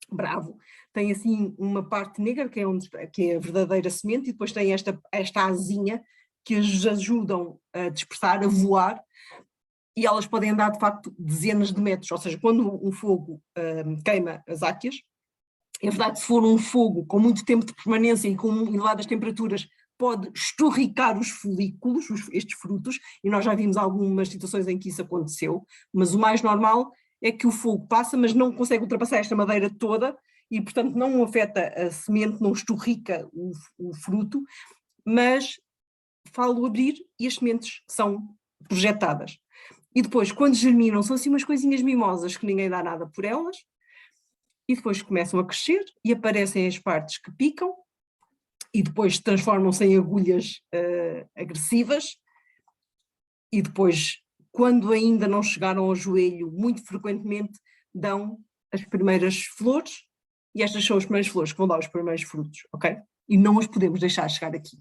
bravo. Tem assim uma parte negra, que é a verdadeira semente, e depois tem esta asinha que as ajudam a dispersar, a voar, e elas podem andar de facto dezenas de metros, ou seja, quando um fogo queima as áqueas, é verdade, se for um fogo com muito tempo de permanência e com elevadas temperaturas, pode esturricar os folículos, estes frutos, e nós já vimos algumas situações em que isso aconteceu, mas o mais normal é que o fogo passa, mas não consegue ultrapassar esta madeira toda, e portanto não afeta a semente, não esturrica o fruto, mas faz-o abrir e as sementes são projetadas. E depois, quando germinam, são assim umas coisinhas mimosas que ninguém dá nada por elas, e depois começam a crescer e aparecem as partes que picam, e depois transformam-se em agulhas agressivas, e depois, quando ainda não chegaram ao joelho, muito frequentemente dão as primeiras flores, e estas são as primeiras flores que vão dar os primeiros frutos, ok? E não as podemos deixar chegar aqui.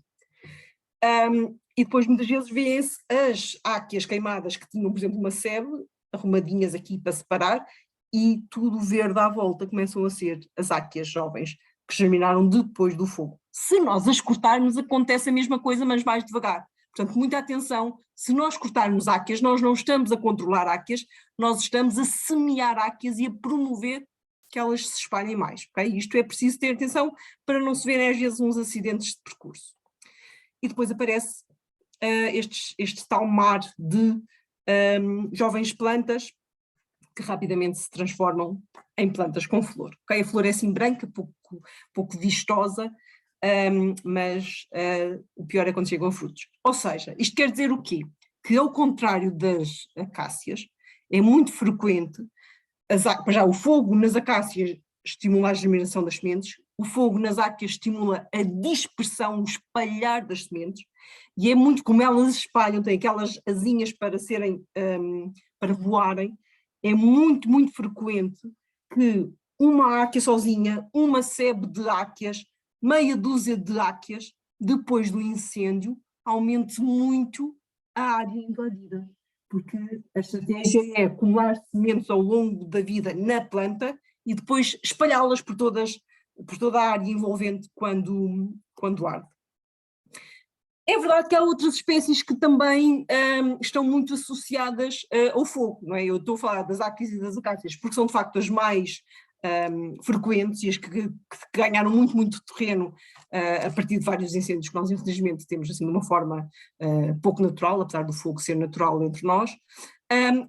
E depois muitas vezes vêem-se as áqueas queimadas que tinham, por exemplo, uma sebe, arrumadinhas aqui para separar, e tudo verde à volta começam a ser as áqueas jovens que germinaram depois do fogo. Se nós as cortarmos, acontece a mesma coisa, mas mais devagar. Portanto, muita atenção, se nós cortarmos áqueas, nós não estamos a controlar áqueas, nós estamos a semear áqueas e a promover que elas se espalhem mais. Okay? Isto é preciso ter atenção para não se verem às vezes uns acidentes de percurso. E depois aparece este tal mar de jovens plantas que rapidamente se transformam em plantas com flor. Okay? A flor é assim branca, pouco vistosa, mas o pior é quando chegam a frutos. Ou seja, isto quer dizer o quê? Que ao contrário das acácias, é muito frequente, já o fogo nas acácias estimula a germinação das sementes, o fogo nas áqueas estimula a dispersão, o espalhar das sementes, e é muito como elas espalham, têm aquelas asinhas para para voarem, é muito, muito frequente que uma áquea sozinha, uma sebe de áqueas, meia dúzia de áqueas, depois do incêndio, aumente muito a área invadida, porque a estratégia é acumular sementes ao longo da vida na planta e depois espalhá-las por toda a área envolvente quando arde. É verdade que há outras espécies que também estão muito associadas ao fogo, não é? Eu estou a falar das áqueas e das acácias, porque são de facto as mais frequentes e as que ganharam muito, muito terreno a partir de vários incêndios que nós infelizmente temos assim de uma forma pouco natural, apesar do fogo ser natural entre nós.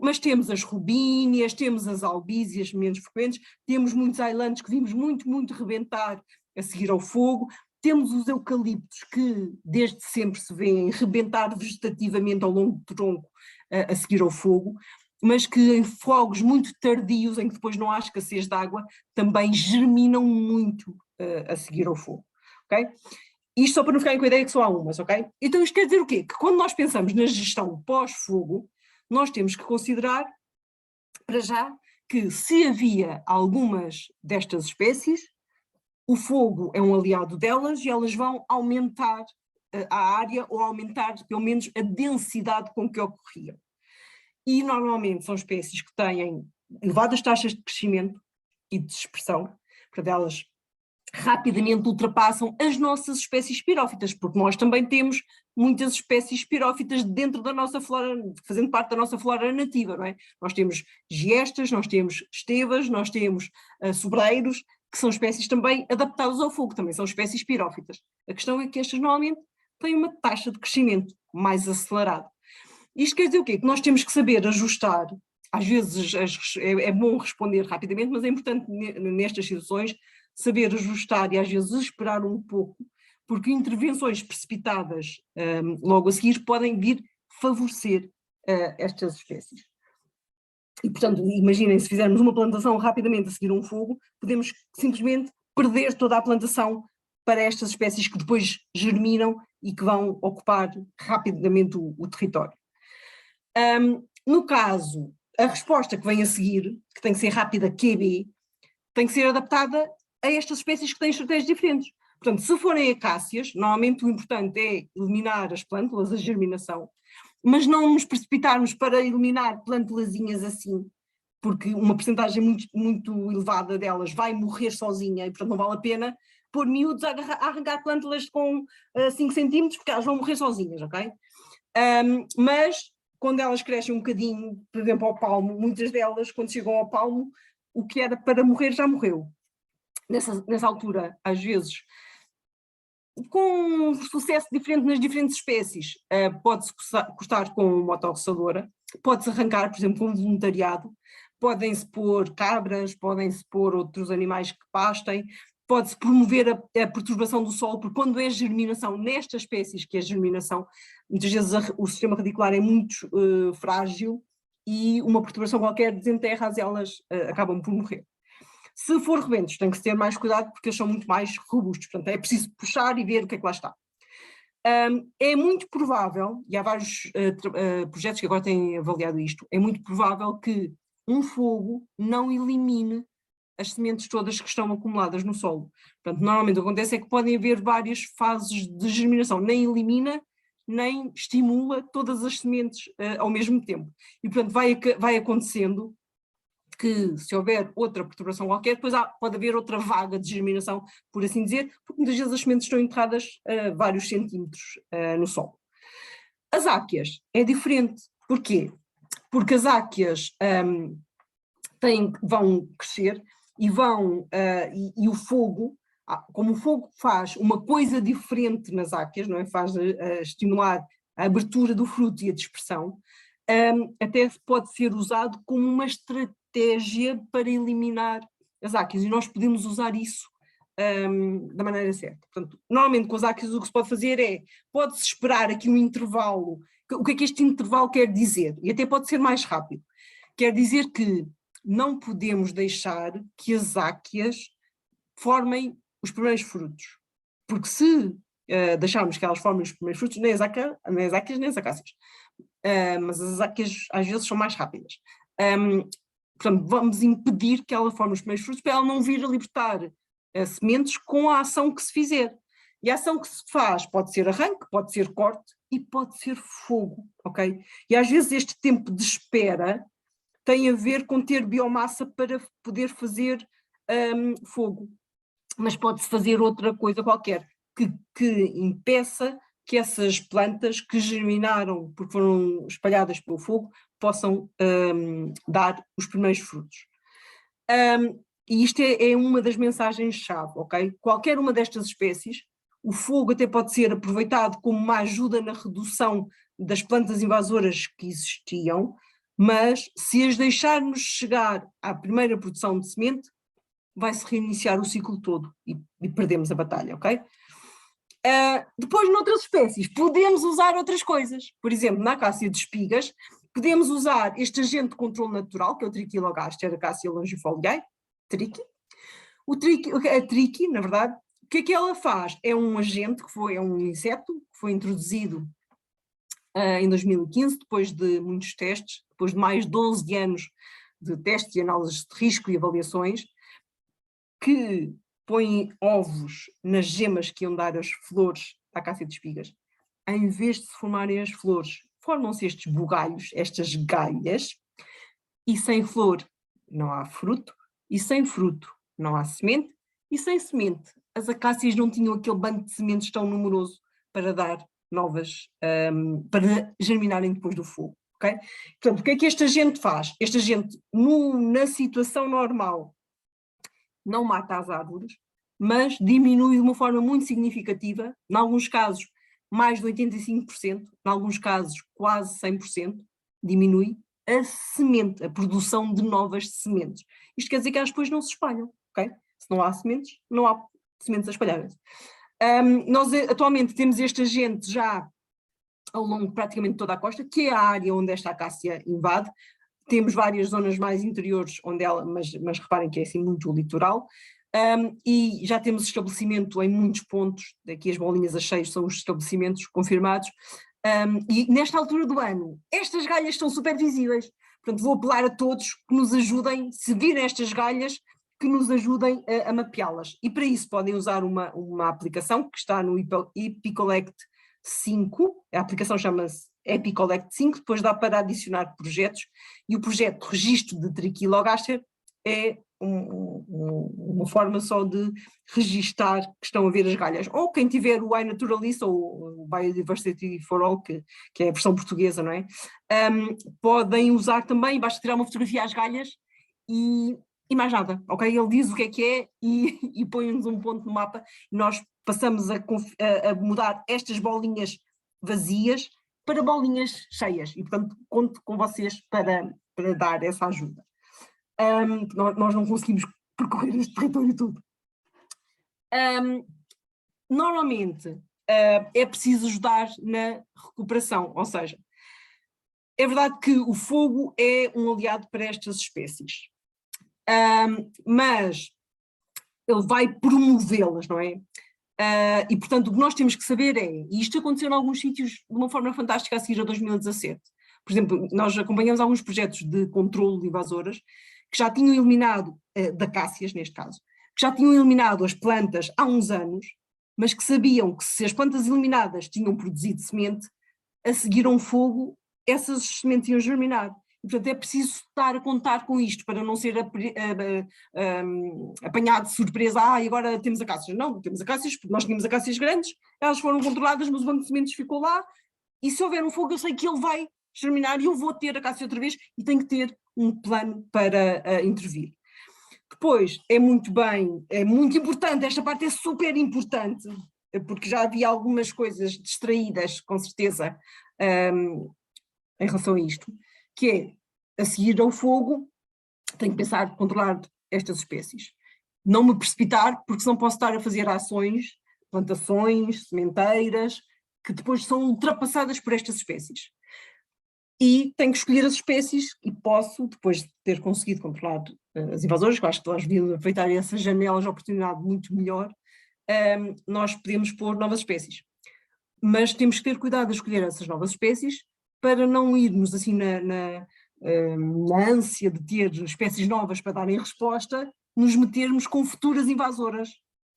Mas temos as robíneas, temos as albízias menos frequentes, temos muitos ailantes que vimos muito, muito rebentar a seguir ao fogo, temos os eucaliptos que desde sempre se vêem rebentar vegetativamente ao longo do tronco a seguir ao fogo, mas que em fogos muito tardios, em que depois não há escassez de água, também germinam muito a seguir ao fogo, ok? Isto só para não ficarem com a ideia que só há umas, ok? Então isto quer dizer o quê? Que quando nós pensamos na gestão pós-fogo, nós temos que considerar, para já, que se havia algumas destas espécies, o fogo é um aliado delas e elas vão aumentar a área ou aumentar, pelo menos, a densidade com que ocorriam. E, normalmente, são espécies que têm elevadas taxas de crescimento e de dispersão, portanto, elas rapidamente ultrapassam as nossas espécies espirófitas, porque nós também temos muitas espécies espirófitas dentro da nossa flora, fazendo parte da nossa flora nativa, não é? Nós temos giestas, nós temos estevas, nós temos sobreiros, que são espécies também adaptadas ao fogo, também são espécies espirófitas. A questão é que estas normalmente têm uma taxa de crescimento mais acelerada. Isto quer dizer o quê? Que nós temos que saber ajustar, às vezes é bom responder rapidamente, mas é importante nestas situações saber ajustar e às vezes esperar um pouco, porque intervenções precipitadas logo a seguir podem vir favorecer estas espécies. E, portanto, imaginem, se fizermos uma plantação rapidamente a seguir um fogo, podemos simplesmente perder toda a plantação para estas espécies que depois germinam e que vão ocupar rapidamente o território. No caso, a resposta que vem a seguir, que tem que ser rápida, QB, tem que ser adaptada a estas espécies que têm estratégias diferentes. Portanto, se forem acácias, normalmente o importante é eliminar as plântulas, a germinação, mas não nos precipitarmos para eliminar plântulazinhas assim, porque uma percentagem muito elevada delas vai morrer sozinha e, portanto, não vale a pena pôr miúdos a arrancar plântulas com 5 centímetros, porque elas vão morrer sozinhas, ok? Mas, quando elas crescem um bocadinho, por exemplo, ao palmo, muitas delas, quando chegam ao palmo, o que era para morrer já morreu. Nessa altura, às vezes, com um sucesso diferente nas diferentes espécies, pode-se cortar com uma motorroçadora, pode-se arrancar, por exemplo, com um voluntariado, podem-se pôr cabras, podem-se pôr outros animais que pastem, pode-se promover a perturbação do solo, porque quando é germinação, nestas espécies que é germinação, muitas vezes o sistema radicular é muito frágil e uma perturbação qualquer desenterra-as, elas acabam por morrer. Se for rebentos, tem que se ter mais cuidado porque eles são muito mais robustos, portanto é preciso puxar e ver o que é que lá está. É muito provável, e há vários projetos que agora têm avaliado isto, é muito provável que um fogo não elimine as sementes todas que estão acumuladas no solo. Portanto, normalmente o que acontece é que podem haver várias fases de germinação, nem elimina, nem estimula todas as sementes ao mesmo tempo. E portanto vai acontecendo que se houver outra perturbação qualquer, depois pode haver outra vaga de germinação, por assim dizer, porque muitas vezes as sementes estão enterradas a vários centímetros no solo. As áqueas é diferente. Porquê? Porque as áqueas vão crescer e e o fogo, como o fogo faz uma coisa diferente nas áqueas, não é? Faz estimular a abertura do fruto e a dispersão, até pode ser usado como uma estratégia para eliminar as áqueas, e nós podemos usar isso da maneira certa. Portanto, normalmente com as áqueas o que se pode fazer pode-se esperar aqui um intervalo. O que é que este intervalo quer dizer? E até pode ser mais rápido. Quer dizer que não podemos deixar que as áqueas formem os primeiros frutos, porque se deixarmos que elas formem os primeiros frutos, nem as áqueas nem as acácias, mas as áqueas às vezes são mais rápidas. Portanto, vamos impedir que ela forme os primeiros frutos para ela não vir a libertar sementes com a ação que se fizer. E a ação que se faz pode ser arranque, pode ser corte e pode ser fogo, ok? E às vezes este tempo de espera tem a ver com ter biomassa para poder fazer fogo, mas pode-se fazer outra coisa qualquer que impeça que essas plantas que germinaram porque foram espalhadas pelo fogo possam dar os primeiros frutos. E isto é uma das mensagens-chave, ok? Qualquer uma destas espécies, o fogo até pode ser aproveitado como uma ajuda na redução das plantas invasoras que existiam, mas se as deixarmos chegar à primeira produção de semente, vai-se reiniciar o ciclo todo e perdemos a batalha, ok? Depois, noutras espécies, podemos usar outras coisas. Por exemplo, na acácia de espigas, podemos usar este agente de controle natural, que é o Trichilogaster Acacia longifoliae, triqui. A triqui, na verdade, o que é que ela faz? É um agente, é um inseto, que foi introduzido em 2015, depois de muitos testes, depois de mais de 11 anos de testes e análises de risco e avaliações, que põem ovos nas gemas que iam dar as flores da acácia de espigas. Em vez de se formarem as flores, formam-se estes bugalhos, estas galhas, e sem flor não há fruto, e sem fruto não há semente, e sem semente as acácias não tinham aquele banco de sementes tão numeroso para dar novas, para germinarem depois do fogo, ok? Portanto, o que é que este agente faz? Este agente, na situação normal, não mata as árvores, mas diminui de uma forma muito significativa, em alguns casos mais de 85%, em alguns casos quase 100%, diminui a semente, a produção de novas sementes. Isto quer dizer que elas depois não se espalham, ok? Se não há sementes, não há sementes a espalharem-se. Nós atualmente temos este agente já ao longo de praticamente toda a costa, que é a área onde esta acácia invade. Temos várias zonas mais interiores onde ela, mas reparem que é assim muito litoral, e já temos estabelecimento em muitos pontos, daqui as bolinhas a cheios são os estabelecimentos confirmados, e nesta altura do ano, estas galhas são super visíveis, portanto vou apelar a todos que nos ajudem, se virem estas galhas, que nos ajudem a mapeá-las, e para isso podem usar uma aplicação que está no EpiCollect 5, a aplicação chama-se EpiCollect 5, depois dá para adicionar projetos, e o projeto de registro de Trichilogaster é uma forma só de registar que estão a ver as galhas, ou quem tiver o iNaturalist ou o Biodiversity for All, que é a versão portuguesa, não é? Podem usar também, basta tirar uma fotografia às galhas e mais nada, ok? Ele diz o que é e põe-nos um ponto no mapa, e nós passamos a mudar estas bolinhas vazias para bolinhas cheias, e portanto conto com vocês para dar essa ajuda. Nós não conseguimos percorrer este território todo. Normalmente é preciso ajudar na recuperação, ou seja, é verdade que o fogo é um aliado para estas espécies, mas ele vai promovê-las, não é? E portanto o que nós temos que saber é, e isto aconteceu em alguns sítios de uma forma fantástica a seguir a 2017, por exemplo, nós acompanhamos alguns projetos de controlo de invasoras que já tinham eliminado, de acácias neste caso, que já tinham eliminado as plantas há uns anos, mas que sabiam que se as plantas eliminadas tinham produzido semente, a seguir a um fogo, essas sementes iam germinar. E, portanto, é preciso estar a contar com isto para não ser apanhado de surpresa. Agora temos acácias. Não, temos acácias porque nós tínhamos acácias grandes, elas foram controladas, mas o banco de sementes ficou lá, e se houver um fogo eu sei que ele vai germinar e eu vou ter acácia outra vez, e tenho que ter um plano para intervir. Depois, é muito importante, esta parte é super importante, porque já havia algumas coisas distraídas, com certeza, em relação a isto, que é, a seguir ao fogo, tenho que pensar, controlar estas espécies. Não me precipitar, porque senão posso estar a fazer ações, plantações, sementeiras, que depois são ultrapassadas por estas espécies. E tenho que escolher as espécies e posso, depois de ter conseguido controlar as invasoras, que eu acho que nós devíamos aproveitar essas janelas de oportunidade muito melhor, nós podemos pôr novas espécies. Mas temos que ter cuidado a escolher essas novas espécies para não irmos assim na ânsia de ter espécies novas para darem resposta, nos metermos com futuras invasoras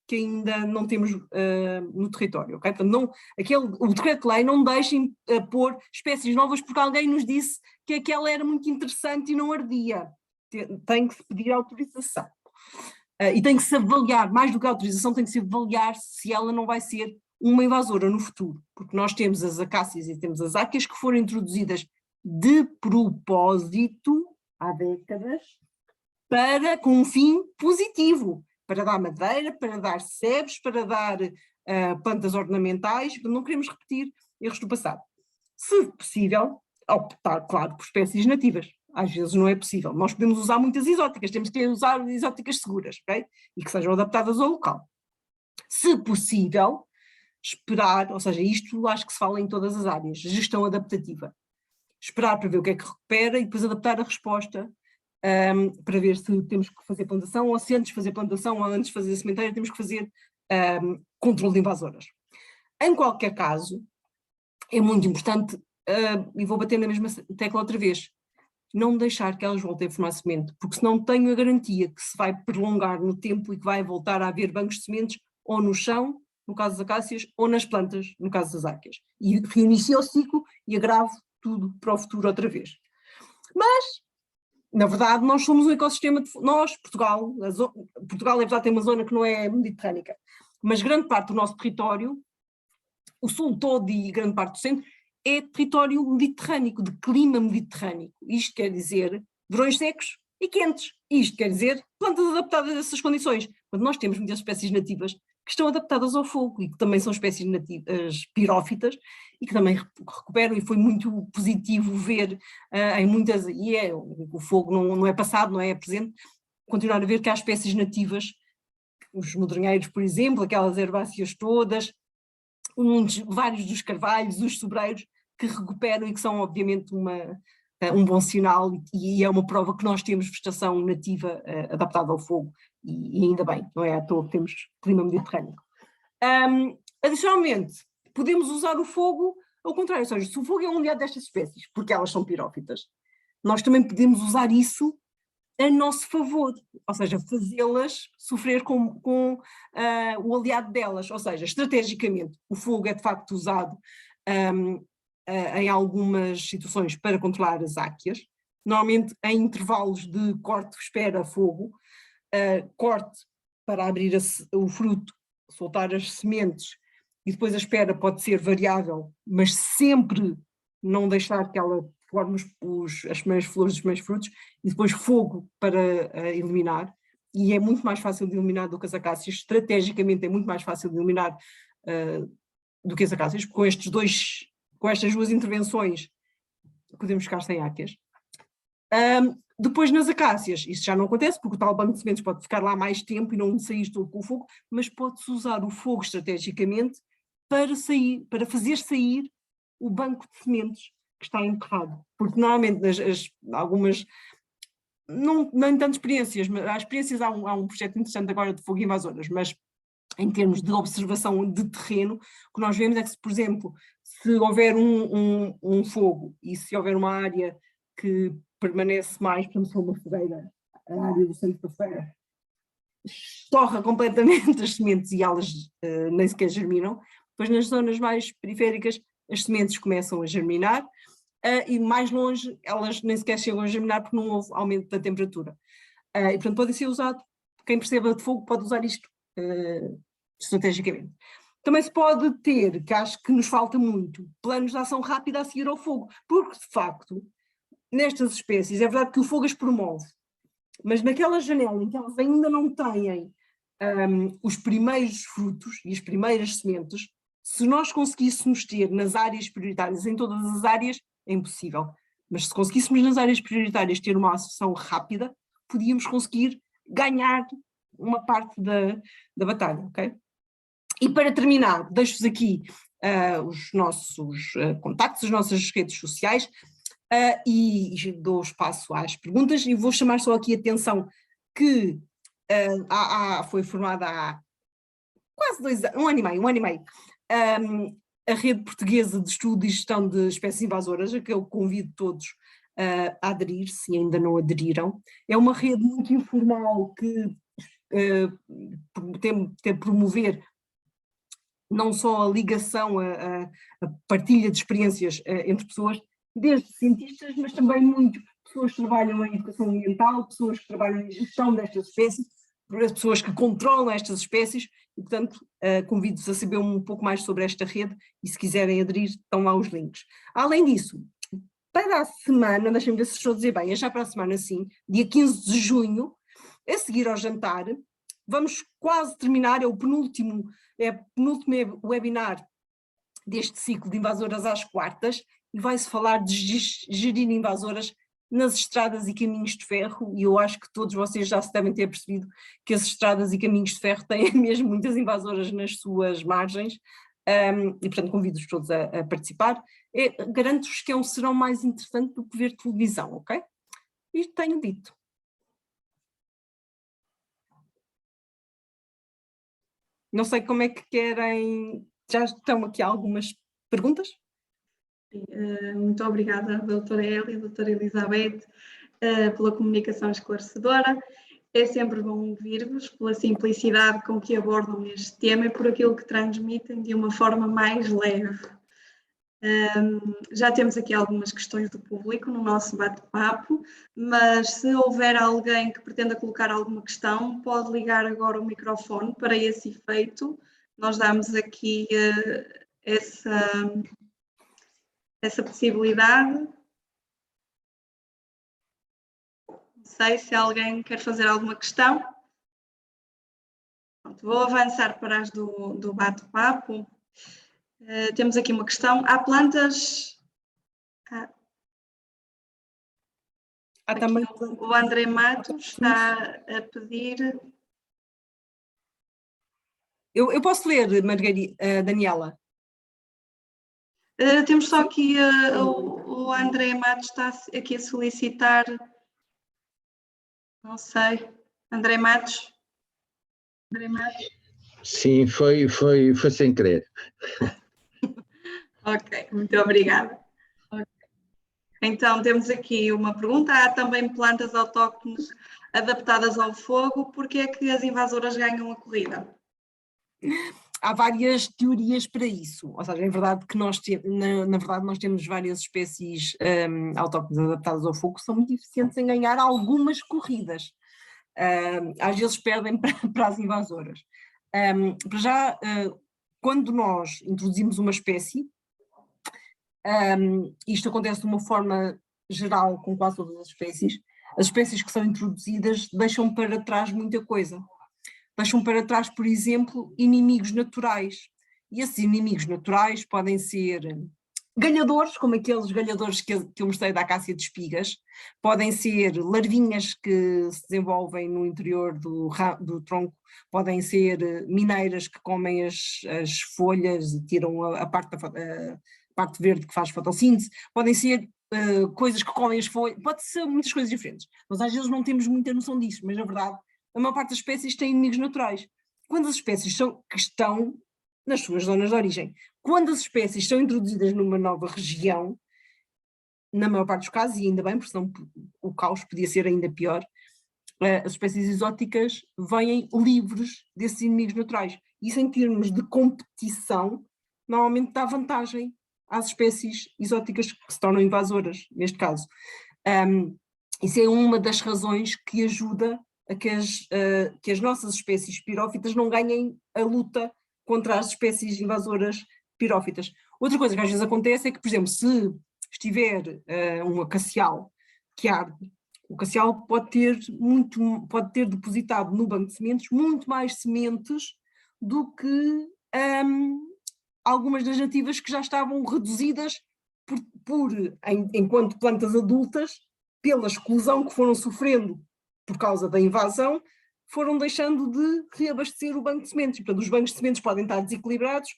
que ainda não temos no território, ok? Portanto, o decreto-lei não deixa pôr espécies novas porque alguém nos disse que aquela era muito interessante e não ardia. Tem que se pedir autorização. E tem que se avaliar, mais do que a autorização, tem que se avaliar se ela não vai ser uma invasora no futuro, porque nós temos as acácias e temos as áqueas que foram introduzidas de propósito há décadas com um fim positivo, para dar madeira, para dar sebes, para dar plantas ornamentais. Não queremos repetir erros do passado. Se possível, optar, claro, por espécies nativas. Às vezes não é possível. Nós podemos usar muitas exóticas, temos que usar exóticas seguras, ok? E que sejam adaptadas ao local. Se possível, esperar, ou seja, isto acho que se fala em todas as áreas, gestão adaptativa. Esperar para ver o que é que recupera e depois adaptar a resposta para ver se temos que fazer plantação, ou se antes de fazer plantação ou antes de fazer sementeira temos que fazer controle de invasoras. Em qualquer caso, é muito importante, e vou bater na mesma tecla outra vez, não deixar que elas voltem a formar semente, porque senão tenho a garantia que se vai prolongar no tempo e que vai voltar a haver bancos de sementes ou no chão, no caso das acácias, ou nas plantas, no caso das áqueas. E reinicia o ciclo e agravo tudo para o futuro outra vez. Mas, na verdade, nós somos um ecossistema, Portugal é verdade, tem uma zona que não é mediterrânica, mas grande parte do nosso território, o sul todo e grande parte do centro, é território mediterrâneo, de clima mediterrâneo. Isto quer dizer verões secos e quentes. Isto quer dizer plantas adaptadas a essas condições. Quando nós temos muitas espécies nativas que estão adaptadas ao fogo e que também são espécies nativas pirófitas e que também recuperam, e foi muito positivo ver em muitas, o fogo não é passado, não é presente, continuar a ver que há espécies nativas, os modronheiros, por exemplo, aquelas herbáceas todas, vários dos carvalhos, os sobreiros, que recuperam e que são obviamente um bom sinal, e é uma prova que nós temos vegetação nativa adaptada ao fogo, e ainda bem, não é à toa que temos clima mediterrâneo. Adicionalmente, podemos usar o fogo ao contrário, ou seja, se o fogo é um aliado destas espécies, porque elas são pirófitas, nós também podemos usar isso a nosso favor, ou seja, fazê-las sofrer com o aliado delas, ou seja, estrategicamente o fogo é de facto usado em algumas situações para controlar as áqueas, normalmente em intervalos de corte, espera, fogo, corte para abrir o fruto, soltar as sementes, e depois a espera pode ser variável, mas sempre não deixar que ela forme as primeiras flores, os primeiros frutos, e depois fogo para eliminar, e é muito mais fácil de eliminar do que as acácias, estrategicamente é muito mais fácil de eliminar do que as acácias, com estas duas intervenções podemos ficar sem áqueas. Depois nas acácias, isso já não acontece, porque o tal banco de sementes pode ficar lá mais tempo e não sair todo com o fogo, mas pode-se usar o fogo estrategicamente para fazer sair o banco de sementes que está enterrado, porque normalmente algumas, não tanto experiências, mas há experiências, há um projeto interessante agora de fogo invasoras, mas em termos de observação de terreno, o que nós vemos é que, por exemplo, se houver um fogo e se houver uma área que permanece mais, por exemplo, uma fogueira, a área do centro da feira, estorra completamente as sementes e elas nem sequer germinam. Depois nas zonas mais periféricas as sementes começam a germinar e mais longe elas nem sequer chegam a germinar porque não houve aumento da temperatura. E portanto podem ser usados, quem perceba de fogo pode usar isto estrategicamente. Também se pode ter, que acho que nos falta muito, planos de ação rápida a seguir ao fogo, porque de facto nestas espécies é verdade que o fogo as promove, mas naquela janela em que elas ainda não têm os primeiros frutos e as primeiras sementes, se nós conseguíssemos ter nas áreas prioritárias, em todas as áreas, é impossível, mas se conseguíssemos nas áreas prioritárias ter uma ação rápida, podíamos conseguir ganhar uma parte da batalha, ok? E para terminar, deixo-vos aqui os nossos contactos, as nossas redes sociais, e dou espaço às perguntas, e vou chamar só aqui a atenção que foi formada há quase 2 anos, um ano e meio, a Rede Portuguesa de Estudo e Gestão de Espécies Invasoras, a que eu convido todos a aderir, se ainda não aderiram. É uma rede muito informal que tem a promover não só a ligação, a partilha de experiências entre pessoas, desde cientistas, mas também muito pessoas que trabalham em educação ambiental, pessoas que trabalham em gestão destas espécies, pessoas que controlam estas espécies, e portanto convido-vos a saber um pouco mais sobre esta rede, e se quiserem aderir estão lá os links. Além disso, para a semana, deixem-me ver se estou a dizer bem, é já para a semana sim, dia 15 de junho, a seguir ao jantar, vamos quase terminar, é o penúltimo webinar deste ciclo de invasoras às quartas, e vai-se falar de gerir invasoras nas estradas e caminhos de ferro, e eu acho que todos vocês já se devem ter percebido que as estradas e caminhos de ferro têm mesmo muitas invasoras nas suas margens, e portanto convido-os todos a participar. Garanto-vos que é um serão mais interessante do que ver televisão, ok? Isto tenho dito. Não sei como é que querem, já estão aqui algumas perguntas? Muito obrigada, doutora Hélia, doutora Elizabeth, pela comunicação esclarecedora. É sempre bom ouvir-vos pela simplicidade com que abordam este tema e por aquilo que transmitem de uma forma mais leve. Já temos aqui algumas questões do público no nosso bate-papo, mas se houver alguém que pretenda colocar alguma questão, pode ligar agora o microfone para esse efeito. Nós damos aqui essa possibilidade. Não sei se alguém quer fazer alguma questão. Pronto, vou avançar para as do bate-papo. Temos aqui uma questão. Há plantas... Também... O André Matos está a pedir... Eu posso ler, Daniela? Temos só aqui o André Matos está aqui a solicitar... Não sei. André Matos? Sim, foi sem querer. Ok, muito obrigada. Okay. Então, temos aqui uma pergunta. Há também plantas autóctones adaptadas ao fogo. Por que é que as invasoras ganham a corrida? Há várias teorias para isso, ou seja, é verdade que nós temos várias espécies autóctones adaptadas ao fogo que são muito eficientes em ganhar algumas corridas. Às vezes perdem para as invasoras. Para já, quando nós introduzimos uma espécie, isto acontece de uma forma geral com quase todas as espécies que são introduzidas deixam para trás muita coisa. Deixam para trás, por exemplo, inimigos naturais. E esses inimigos naturais podem ser galhadores, como aqueles galhadores que eu mostrei da acácia de espigas, podem ser larvinhas que se desenvolvem no interior do tronco, podem ser mineiras que comem as folhas e tiram a parte verde que faz fotossíntese, podem ser coisas que comem as folhas, pode ser muitas coisas diferentes, mas às vezes não temos muita noção disso, mas na verdade a maior parte das espécies tem inimigos naturais. Quando as espécies que estão nas suas zonas de origem, quando as espécies são introduzidas numa nova região, na maior parte dos casos, e ainda bem, porque senão o caos podia ser ainda pior, as espécies exóticas vêm livres desses inimigos naturais. Isso em termos de competição, normalmente dá vantagem às espécies exóticas que se tornam invasoras, neste caso. Isso é uma das razões que ajuda a que as nossas espécies pirófitas não ganhem a luta contra as espécies invasoras pirófitas. Outra coisa que às vezes acontece é que, por exemplo, se estiver um acacial que arde, o acacial pode ter depositado no banco de sementes muito mais sementes do que algumas das nativas que já estavam reduzidas enquanto plantas adultas, pela exclusão que foram sofrendo por causa da invasão, foram deixando de reabastecer o banco de sementes. Portanto, os bancos de sementes podem estar desequilibrados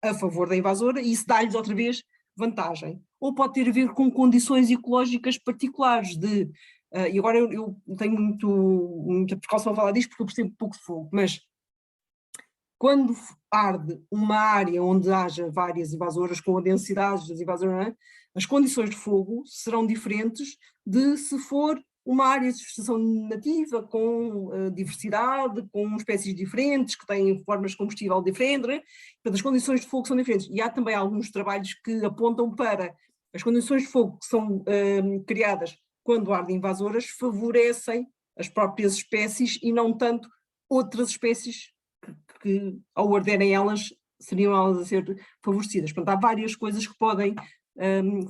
a favor da invasora e isso dá-lhes outra vez vantagem. Ou pode ter a ver com condições ecológicas particulares e agora eu tenho muita precaução a falar disto porque eu percebo pouco de fogo, mas quando arde uma área onde haja várias invasoras com a densidade das invasoras, as condições de fogo serão diferentes de se for uma área de vegetação nativa com diversidade, com espécies diferentes, que têm formas de combustível diferentes, né? Portanto, as condições de fogo são diferentes. E há também alguns trabalhos que apontam para as condições de fogo que são criadas quando ardem invasoras favorecem as próprias espécies e não tanto outras espécies que ao arderem elas, seriam elas a ser favorecidas. Portanto, há várias coisas que podem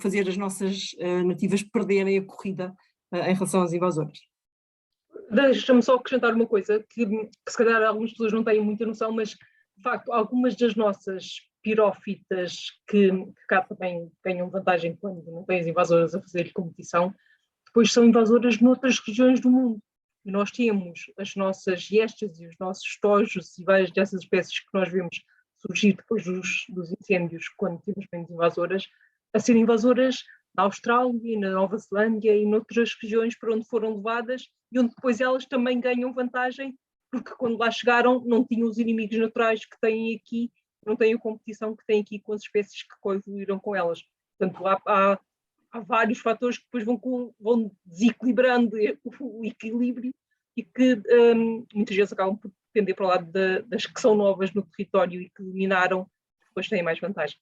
fazer as nossas nativas perderem a corrida em relação às invasoras. Deixa-me só acrescentar uma coisa, que se calhar algumas pessoas não têm muita noção, mas de facto algumas das nossas pirófitas que cá também ganham vantagem quando não têm as invasoras a fazer competição, depois são invasoras noutras regiões do mundo. E nós temos as nossas gestas e os nossos tojos e várias dessas espécies que nós vemos surgir depois dos incêndios, quando temos menos invasoras, a serem invasoras na Austrália, na Nova Zelândia e noutras regiões para onde foram levadas e onde depois elas também ganham vantagem, porque quando lá chegaram não tinham os inimigos naturais que têm aqui, não têm a competição que têm aqui com as espécies que coevoluíram com elas. Portanto, há vários fatores que depois vão desequilibrando o equilíbrio e que muitas vezes acabam por pender para o lado das que são novas no território e que dominaram, depois têm mais vantagem.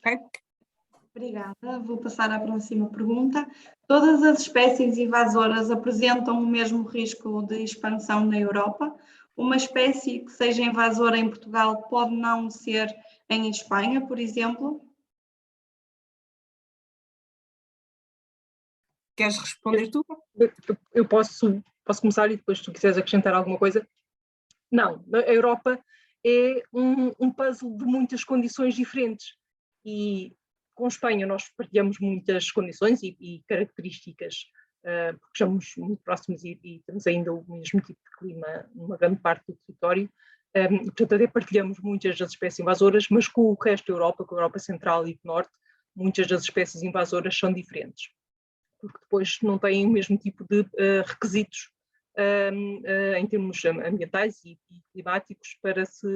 ok? Obrigada. Vou passar à próxima pergunta. Todas as espécies invasoras apresentam o mesmo risco de expansão na Europa? Uma espécie que seja invasora em Portugal pode não ser em Espanha, por exemplo? Queres responder tu? Eu posso começar e depois, se tu quiseres acrescentar alguma coisa. Não, a Europa é um puzzle de muitas condições diferentes e com Espanha nós partilhamos muitas condições e características, porque estamos muito próximos e temos ainda o mesmo tipo de clima numa grande parte do território, portanto até partilhamos muitas das espécies invasoras, mas com o resto da Europa, com a Europa Central e do Norte, muitas das espécies invasoras são diferentes, porque depois não têm o mesmo tipo de requisitos em termos ambientais e climáticos para se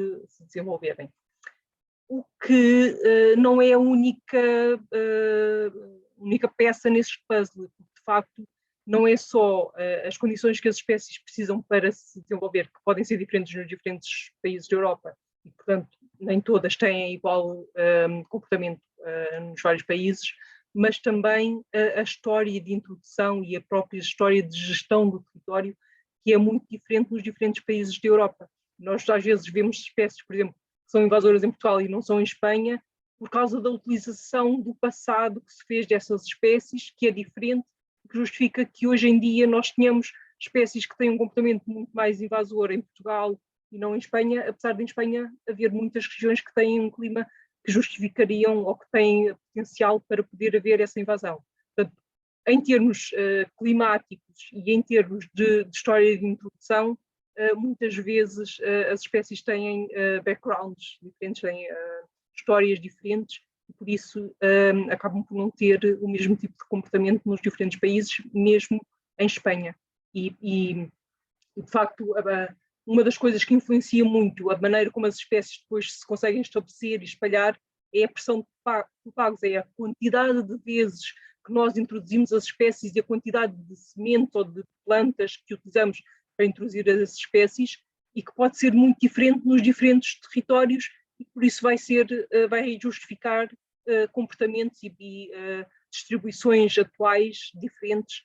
desenvolverem. O que não é a única peça nesse puzzle, porque de facto não é só as condições que as espécies precisam para se desenvolver, que podem ser diferentes nos diferentes países da Europa, e portanto nem todas têm igual comportamento nos vários países, mas também a história de introdução e a própria história de gestão do território, que é muito diferente nos diferentes países da Europa. Nós às vezes vemos espécies, por exemplo, que são invasoras em Portugal e não são em Espanha, por causa da utilização do passado que se fez dessas espécies, que é diferente, que justifica que hoje em dia nós tenhamos espécies que têm um comportamento muito mais invasor em Portugal e não em Espanha, apesar de em Espanha haver muitas regiões que têm um clima que justificariam ou que têm potencial para poder haver essa invasão. Portanto, em termos climáticos e em termos de história de introdução, muitas vezes as espécies têm backgrounds diferentes, têm histórias diferentes, e por isso acabam por não ter o mesmo tipo de comportamento nos diferentes países, mesmo em Espanha. E de facto, uma das coisas que influencia muito a maneira como as espécies depois se conseguem estabelecer e espalhar é a pressão de pagos, é a quantidade de vezes que nós introduzimos as espécies e a quantidade de sementes ou de plantas que utilizamos para introduzir as espécies, e que pode ser muito diferente nos diferentes territórios, e por isso vai justificar comportamentos e distribuições atuais diferentes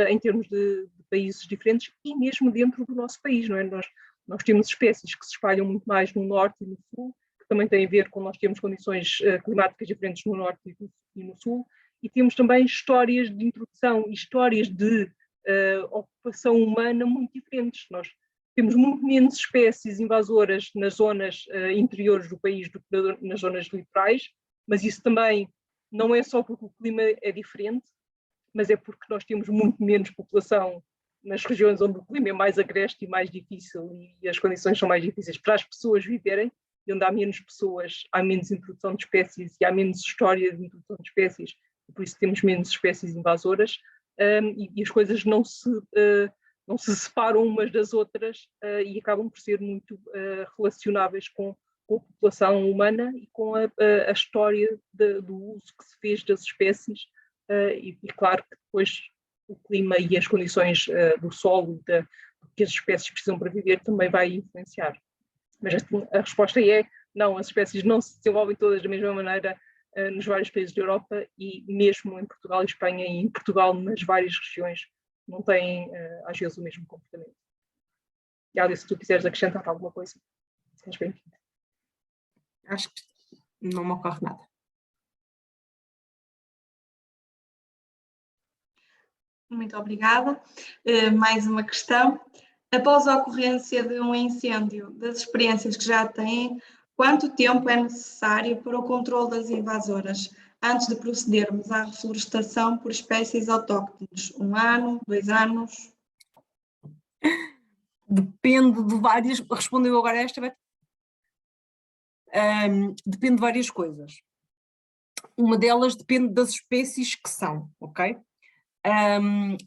em termos de países diferentes e mesmo dentro do nosso país, não é? Nós temos espécies que se espalham muito mais no norte e no sul, que também tem a ver com nós termos condições climáticas diferentes no norte e no sul, e temos também histórias de introdução e histórias de ocupação humana muito diferentes. Nós temos muito menos espécies invasoras nas zonas interiores do país do que nas zonas litorais, mas isso também não é só porque o clima é diferente, mas é porque nós temos muito menos população nas regiões onde o clima é mais agreste e mais difícil e as condições são mais difíceis para as pessoas viverem, e onde há menos pessoas, há menos introdução de espécies e há menos história de introdução de espécies, e por isso temos menos espécies invasoras, e as coisas não se separam umas das outras e acabam por ser muito relacionáveis com a população humana e com a história do uso que se fez das espécies, e claro que depois o clima e as condições do solo que as espécies precisam para viver também vai influenciar. Mas a resposta é não, as espécies não se desenvolvem todas da mesma maneira nos vários países da Europa, e mesmo em Portugal e Espanha, e em Portugal nas várias regiões não têm às vezes o mesmo comportamento. E Alice, se tu quiseres acrescentar alguma coisa, sejas bem-vinda. Acho que não me ocorre nada. Muito obrigada. Mais uma questão. Após a ocorrência de um incêndio, das experiências que já têm, quanto tempo é necessário para o controle das invasoras, antes de procedermos à reflorestação por espécies autóctones? 1 ano, 2 anos? Depende de várias... Respondeu agora esta, Beto? Depende de várias coisas. Uma delas depende das espécies que são, ok?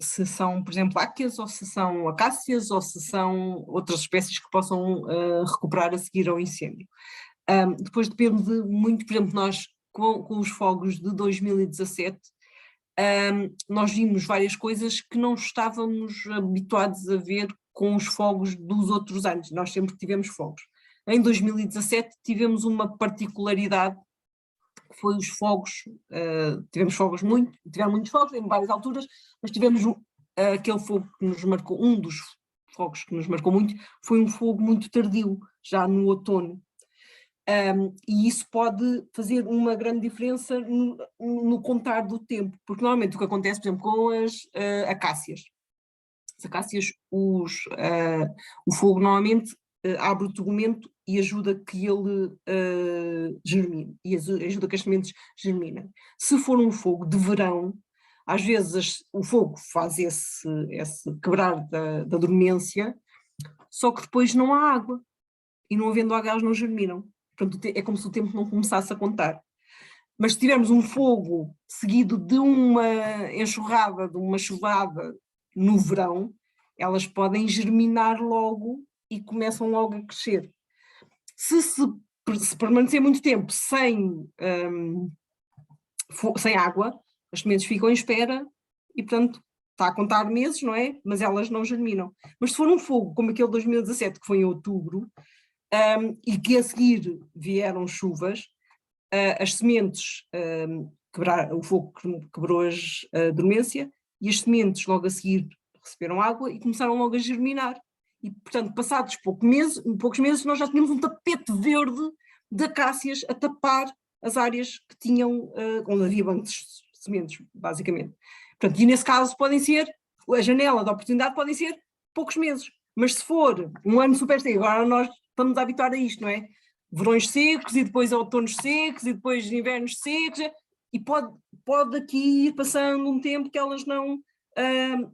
Se são, por exemplo, áqueas, ou se são acácias, ou se são outras espécies que possam recuperar a seguir ao incêndio. Depois depende muito, por exemplo, nós com os fogos de 2017, nós vimos várias coisas que não estávamos habituados a ver com os fogos dos outros anos. Nós sempre tivemos fogos. Em 2017 tivemos uma particularidade que foi os fogos. Tiveram muitos fogos em várias alturas, mas tivemos aquele fogo que nos marcou, um dos fogos que nos marcou muito, foi um fogo muito tardio, já no outono. E isso pode fazer uma grande diferença no contar do tempo, porque normalmente o que acontece, por exemplo, com as acácias. As acácias, o fogo normalmente abre o tegumento e ajuda que ele germine, e ajuda que as sementes germinem. Se for um fogo de verão, às vezes o fogo faz esse quebrar da dormência, só que depois não há água, e não havendo água elas não germinam. Portanto, é como se o tempo não começasse a contar. Mas se tivermos um fogo seguido de uma enxurrada, de uma chuvada no verão, elas podem germinar logo e começam logo a crescer. Se permanecer muito tempo sem água, as sementes ficam em espera e, portanto, está a contar meses, não é? Mas elas não germinam. Mas se for um fogo como aquele de 2017, que foi em outubro, e que a seguir vieram chuvas, as sementes, o fogo quebrou a dormência, e as sementes logo a seguir receberam água e começaram logo a germinar. E, portanto, passados poucos meses, nós já tínhamos um tapete verde de acácias a tapar as áreas que tinham, onde havia bancos de sementes, basicamente. Portanto, e nesse caso a janela de oportunidade podem ser poucos meses. Mas se for um ano super seco, agora nós estamos a habituar a isto, não é? Verões secos e depois outonos secos e depois invernos secos, e pode aqui ir passando um tempo que elas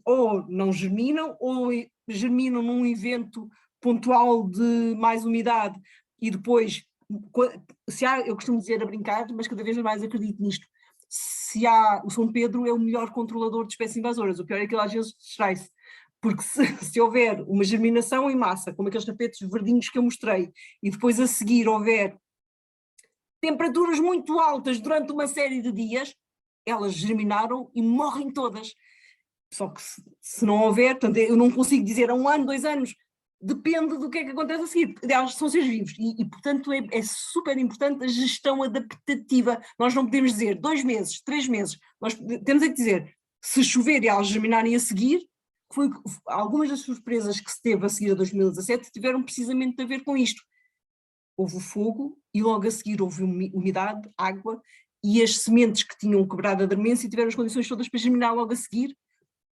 ou não germinam, ou germinam num evento pontual de mais umidade, e depois, eu costumo dizer a brincar, mas cada vez mais acredito nisto, o São Pedro é o melhor controlador de espécies invasoras, o pior é que ele às vezes distrai-se, porque se houver uma germinação em massa, como aqueles tapetes verdinhos que eu mostrei, e depois a seguir houver temperaturas muito altas durante uma série de dias, elas germinaram e morrem todas. Só que se não houver, portanto, eu não consigo dizer a 1 ano, 2 anos, depende do que é que acontece a seguir. Elas são seres vivos e portanto, é super importante a gestão adaptativa. Nós não podemos dizer 2 meses, 3 meses, nós temos é que dizer, se chover e elas germinarem a seguir, algumas das surpresas que se teve a seguir a 2017 tiveram precisamente a ver com isto. Houve o fogo e logo a seguir houve umidade, água, e as sementes que tinham quebrado a dormência tiveram as condições todas para germinar logo a seguir,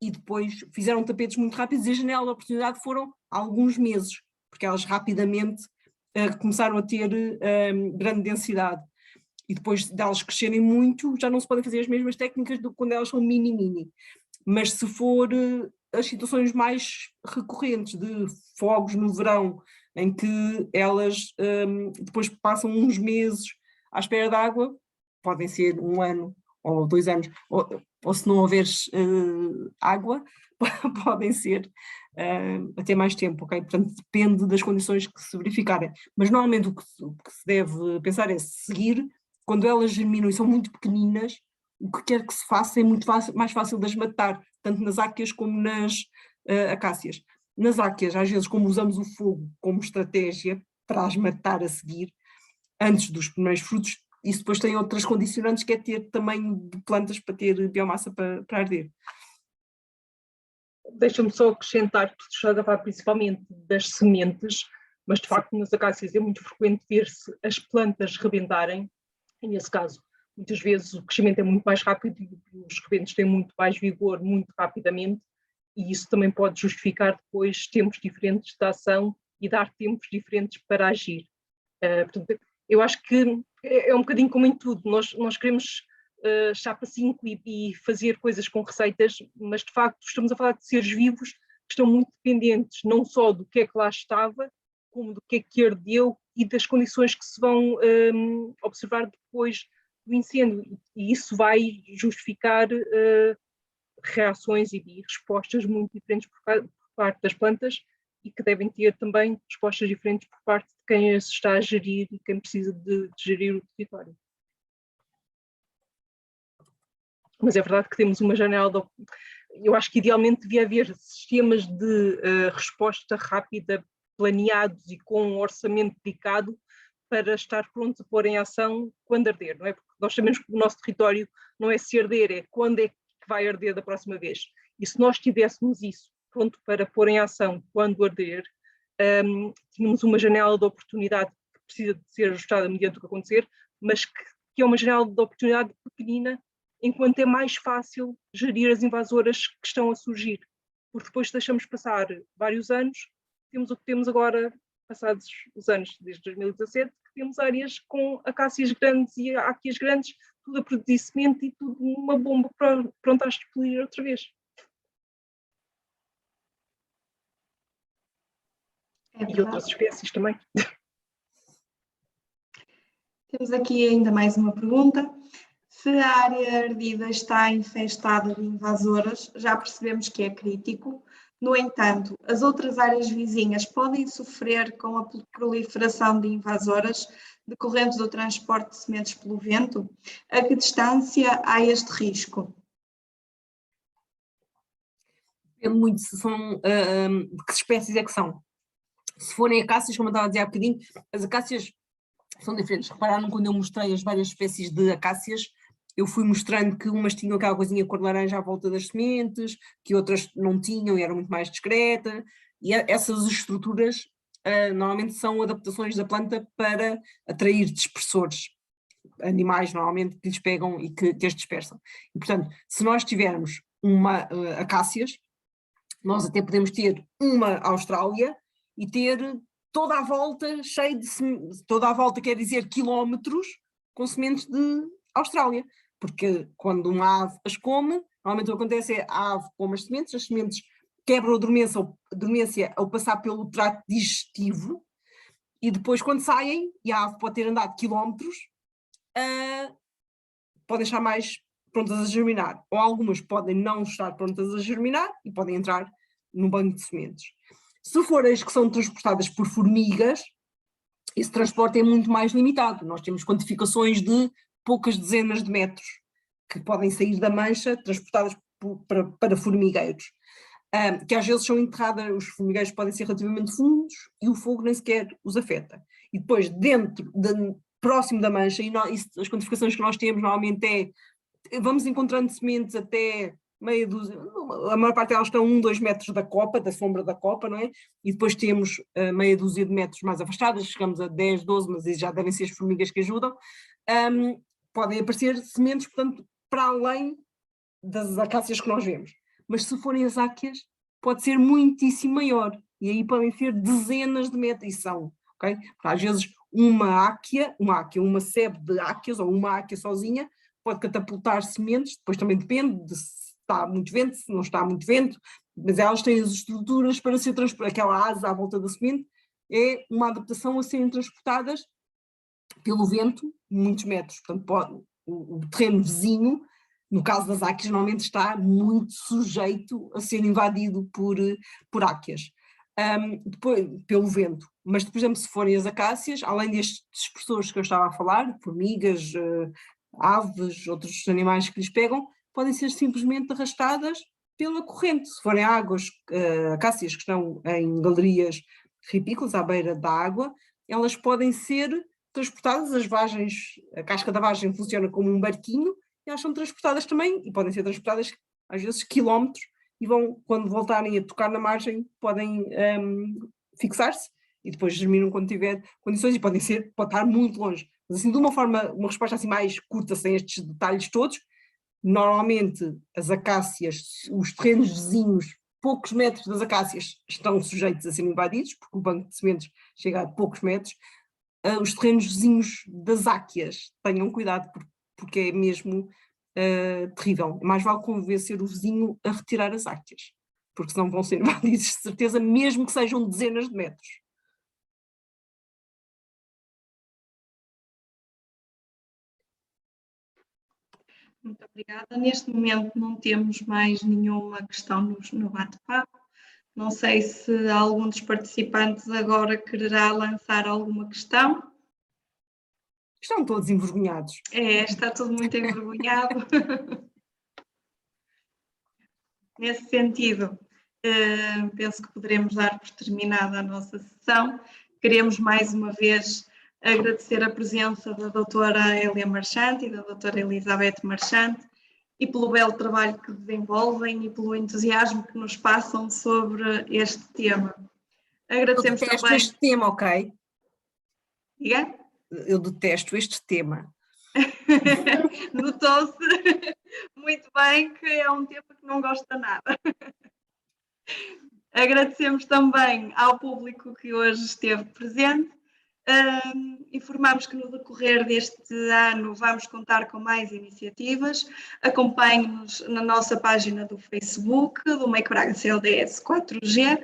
e depois fizeram tapetes muito rápidos, e a janela de oportunidade foram alguns meses, porque elas rapidamente começaram a ter grande densidade, e depois delas crescerem muito já não se podem fazer as mesmas técnicas do que quando elas são mini, mas se for as situações mais recorrentes de fogos no verão, em que elas depois passam uns meses à espera de água, podem ser 1 ano ou 2 anos, ou se não houver água, podem ser até mais tempo, ok? Portanto, depende das condições que se verificarem. Mas normalmente o que se deve pensar é seguir, quando elas germinam e são muito pequeninas, o que quer que se faça é muito mais fácil de as matar, tanto nas áqueas como nas acácias. Nas áqueas, às vezes, como usamos o fogo como estratégia para as matar a seguir, antes dos primeiros frutos, isso depois tem outras condicionantes, que é ter tamanho de plantas para ter biomassa para arder. Deixa-me só acrescentar que tu estás a falar principalmente das sementes, mas de facto nas acácias é muito frequente ver-se as plantas rebentarem, e nesse caso muitas vezes o crescimento é muito mais rápido e os rebentos têm muito mais vigor muito rapidamente, e isso também pode justificar depois tempos diferentes de ação e dar tempos diferentes para agir. Portanto, eu acho que é um bocadinho como em tudo, nós queremos chapa 5 e fazer coisas com receitas, mas de facto estamos a falar de seres vivos que estão muito dependentes não só do que é que lá estava, como do que é que ardeu e das condições que se vão observar depois do incêndio, e isso vai justificar reações e respostas muito diferentes por parte das plantas, e que devem ter também respostas diferentes por parte de quem as está a gerir e quem precisa de gerir o território. Mas é verdade que temos uma janela eu acho que idealmente devia haver sistemas de resposta rápida, planeados e com um orçamento dedicado para estar prontos a pôr em ação quando arder, não é? Porque nós sabemos que o nosso território não é se arder, é quando é que vai arder da próxima vez. E se nós tivéssemos isso pronto para pôr em ação quando arder, tínhamos uma janela de oportunidade que precisa de ser ajustada mediante o que acontecer, mas que é uma janela de oportunidade pequenina, enquanto é mais fácil gerir as invasoras que estão a surgir. Porque depois deixamos passar vários anos, temos o que temos agora, passados os anos, desde 2017, que temos áreas com acácias grandes e áquias grandes, tudo a produzir semente e tudo uma bomba pronta a explodir outra vez. E outras espécies também. Temos aqui ainda mais uma pergunta. Se a área ardida está infestada de invasoras, já percebemos que é crítico. No entanto, as outras áreas vizinhas podem sofrer com a proliferação de invasoras decorrentes do transporte de sementes pelo vento? A que distância há este risco? Depende muito se são, de que espécies é que são. Se forem acácias, como eu estava a dizer há bocadinho, as acácias são diferentes. Repararam quando eu mostrei as várias espécies de acácias, eu fui mostrando que umas tinham aquela coisinha cor de laranja à volta das sementes, que outras não tinham e eram muito mais discreta, e essas estruturas normalmente são adaptações da planta para atrair dispersores, animais normalmente que lhes pegam e que as dispersam. E portanto, se nós tivermos acácias, nós até podemos ter uma Austrália e ter toda a volta cheia de toda a volta quer dizer quilómetros com sementes de Austrália, porque quando uma ave as come, normalmente o que acontece é a ave come as sementes quebram a dormência ao passar pelo trato digestivo e depois quando saem, e a ave pode ter andado quilómetros, podem estar mais prontas a germinar, ou algumas podem não estar prontas a germinar e podem entrar no banco de sementes. Se forem as que são transportadas por formigas, esse transporte é muito mais limitado. Nós temos quantificações de poucas dezenas de metros que podem sair da mancha transportadas para formigueiros, que às vezes são enterradas, os formigueiros podem ser relativamente fundos e o fogo nem sequer os afeta. E depois próximo da mancha, e as quantificações que nós temos normalmente vamos encontrando sementes até meia dúzia, a maior parte delas estão 1-2 metros da copa, da sombra da copa, não é? E depois temos meia dúzia de metros mais afastadas, chegamos a 10, 12, mas já devem ser as formigas que ajudam. Podem aparecer sementes, portanto, para além das acácias que nós vemos. Mas se forem as áquias, pode ser muitíssimo maior, e aí podem ser dezenas de metros, e são, ok? Porque às vezes uma sebe de áquias, ou uma áquia sozinha, pode catapultar sementes, depois também depende de se está muito vento, se não está muito vento, mas elas têm as estruturas para ser transportadas, aquela asa à volta da semente, é uma adaptação a serem transportadas pelo vento muitos metros, portanto o terreno vizinho, no caso das áquias, normalmente está muito sujeito a ser invadido por áquias, depois, pelo vento, mas por exemplo se forem as acácias, além destes dispersores que eu estava a falar, formigas, aves, outros animais que lhes pegam, podem ser simplesmente arrastadas pela corrente. Se forem acácias que estão em galerias ripícolas à beira da água, elas podem ser transportadas, a casca da vagem funciona como um barquinho, e elas são transportadas também, e podem ser transportadas às vezes quilómetros, e quando voltarem a tocar na margem, podem fixar-se, e depois germinam quando tiver condições, e pode estar muito longe. Mas assim, de uma resposta assim mais curta, sem estes detalhes todos, normalmente as acácias, os terrenos vizinhos, poucos metros das acácias estão sujeitos a serem invadidos, porque o banco de sementes chega a poucos metros. Os terrenos vizinhos das áquias, tenham cuidado, porque é mesmo terrível. Mais vale convencer o vizinho a retirar as áquias, porque senão vão ser invadidos de certeza, mesmo que sejam dezenas de metros. Muito obrigada. Neste momento não temos mais nenhuma questão no bate-papo. Não sei se algum dos participantes agora quererá lançar alguma questão. Estão todos envergonhados. Está tudo muito envergonhado. Nesse sentido, penso que poderemos dar por terminada a nossa sessão. Queremos mais uma vez agradecer a presença da doutora Hélia Marchante e da doutora Elizabeth Marchante e pelo belo trabalho que desenvolvem e pelo entusiasmo que nos passam sobre este tema. Agradecemos Eu detesto também... este tema, ok? Diga? Eu detesto este tema. Notou-se muito bem que é um tema que não gosta nada. Agradecemos também ao público que hoje esteve presente. Informamos que no decorrer deste ano vamos contar com mais iniciativas. Acompanhe-nos na nossa página do Facebook, do Make Braga CLDS 4G,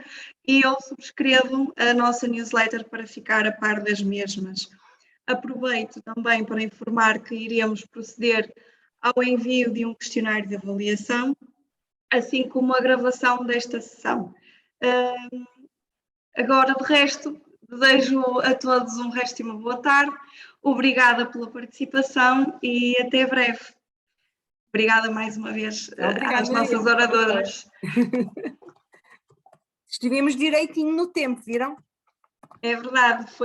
ou subscrevam a nossa newsletter para ficar a par das mesmas. Aproveito também para informar que iremos proceder ao envio de um questionário de avaliação, assim como a gravação desta sessão. Agora, de resto, desejo a todos um resto de uma boa tarde. Obrigada pela participação e até breve. Obrigada mais uma vez às nossas oradoras. Estivemos direitinho no tempo, viram? É verdade, foi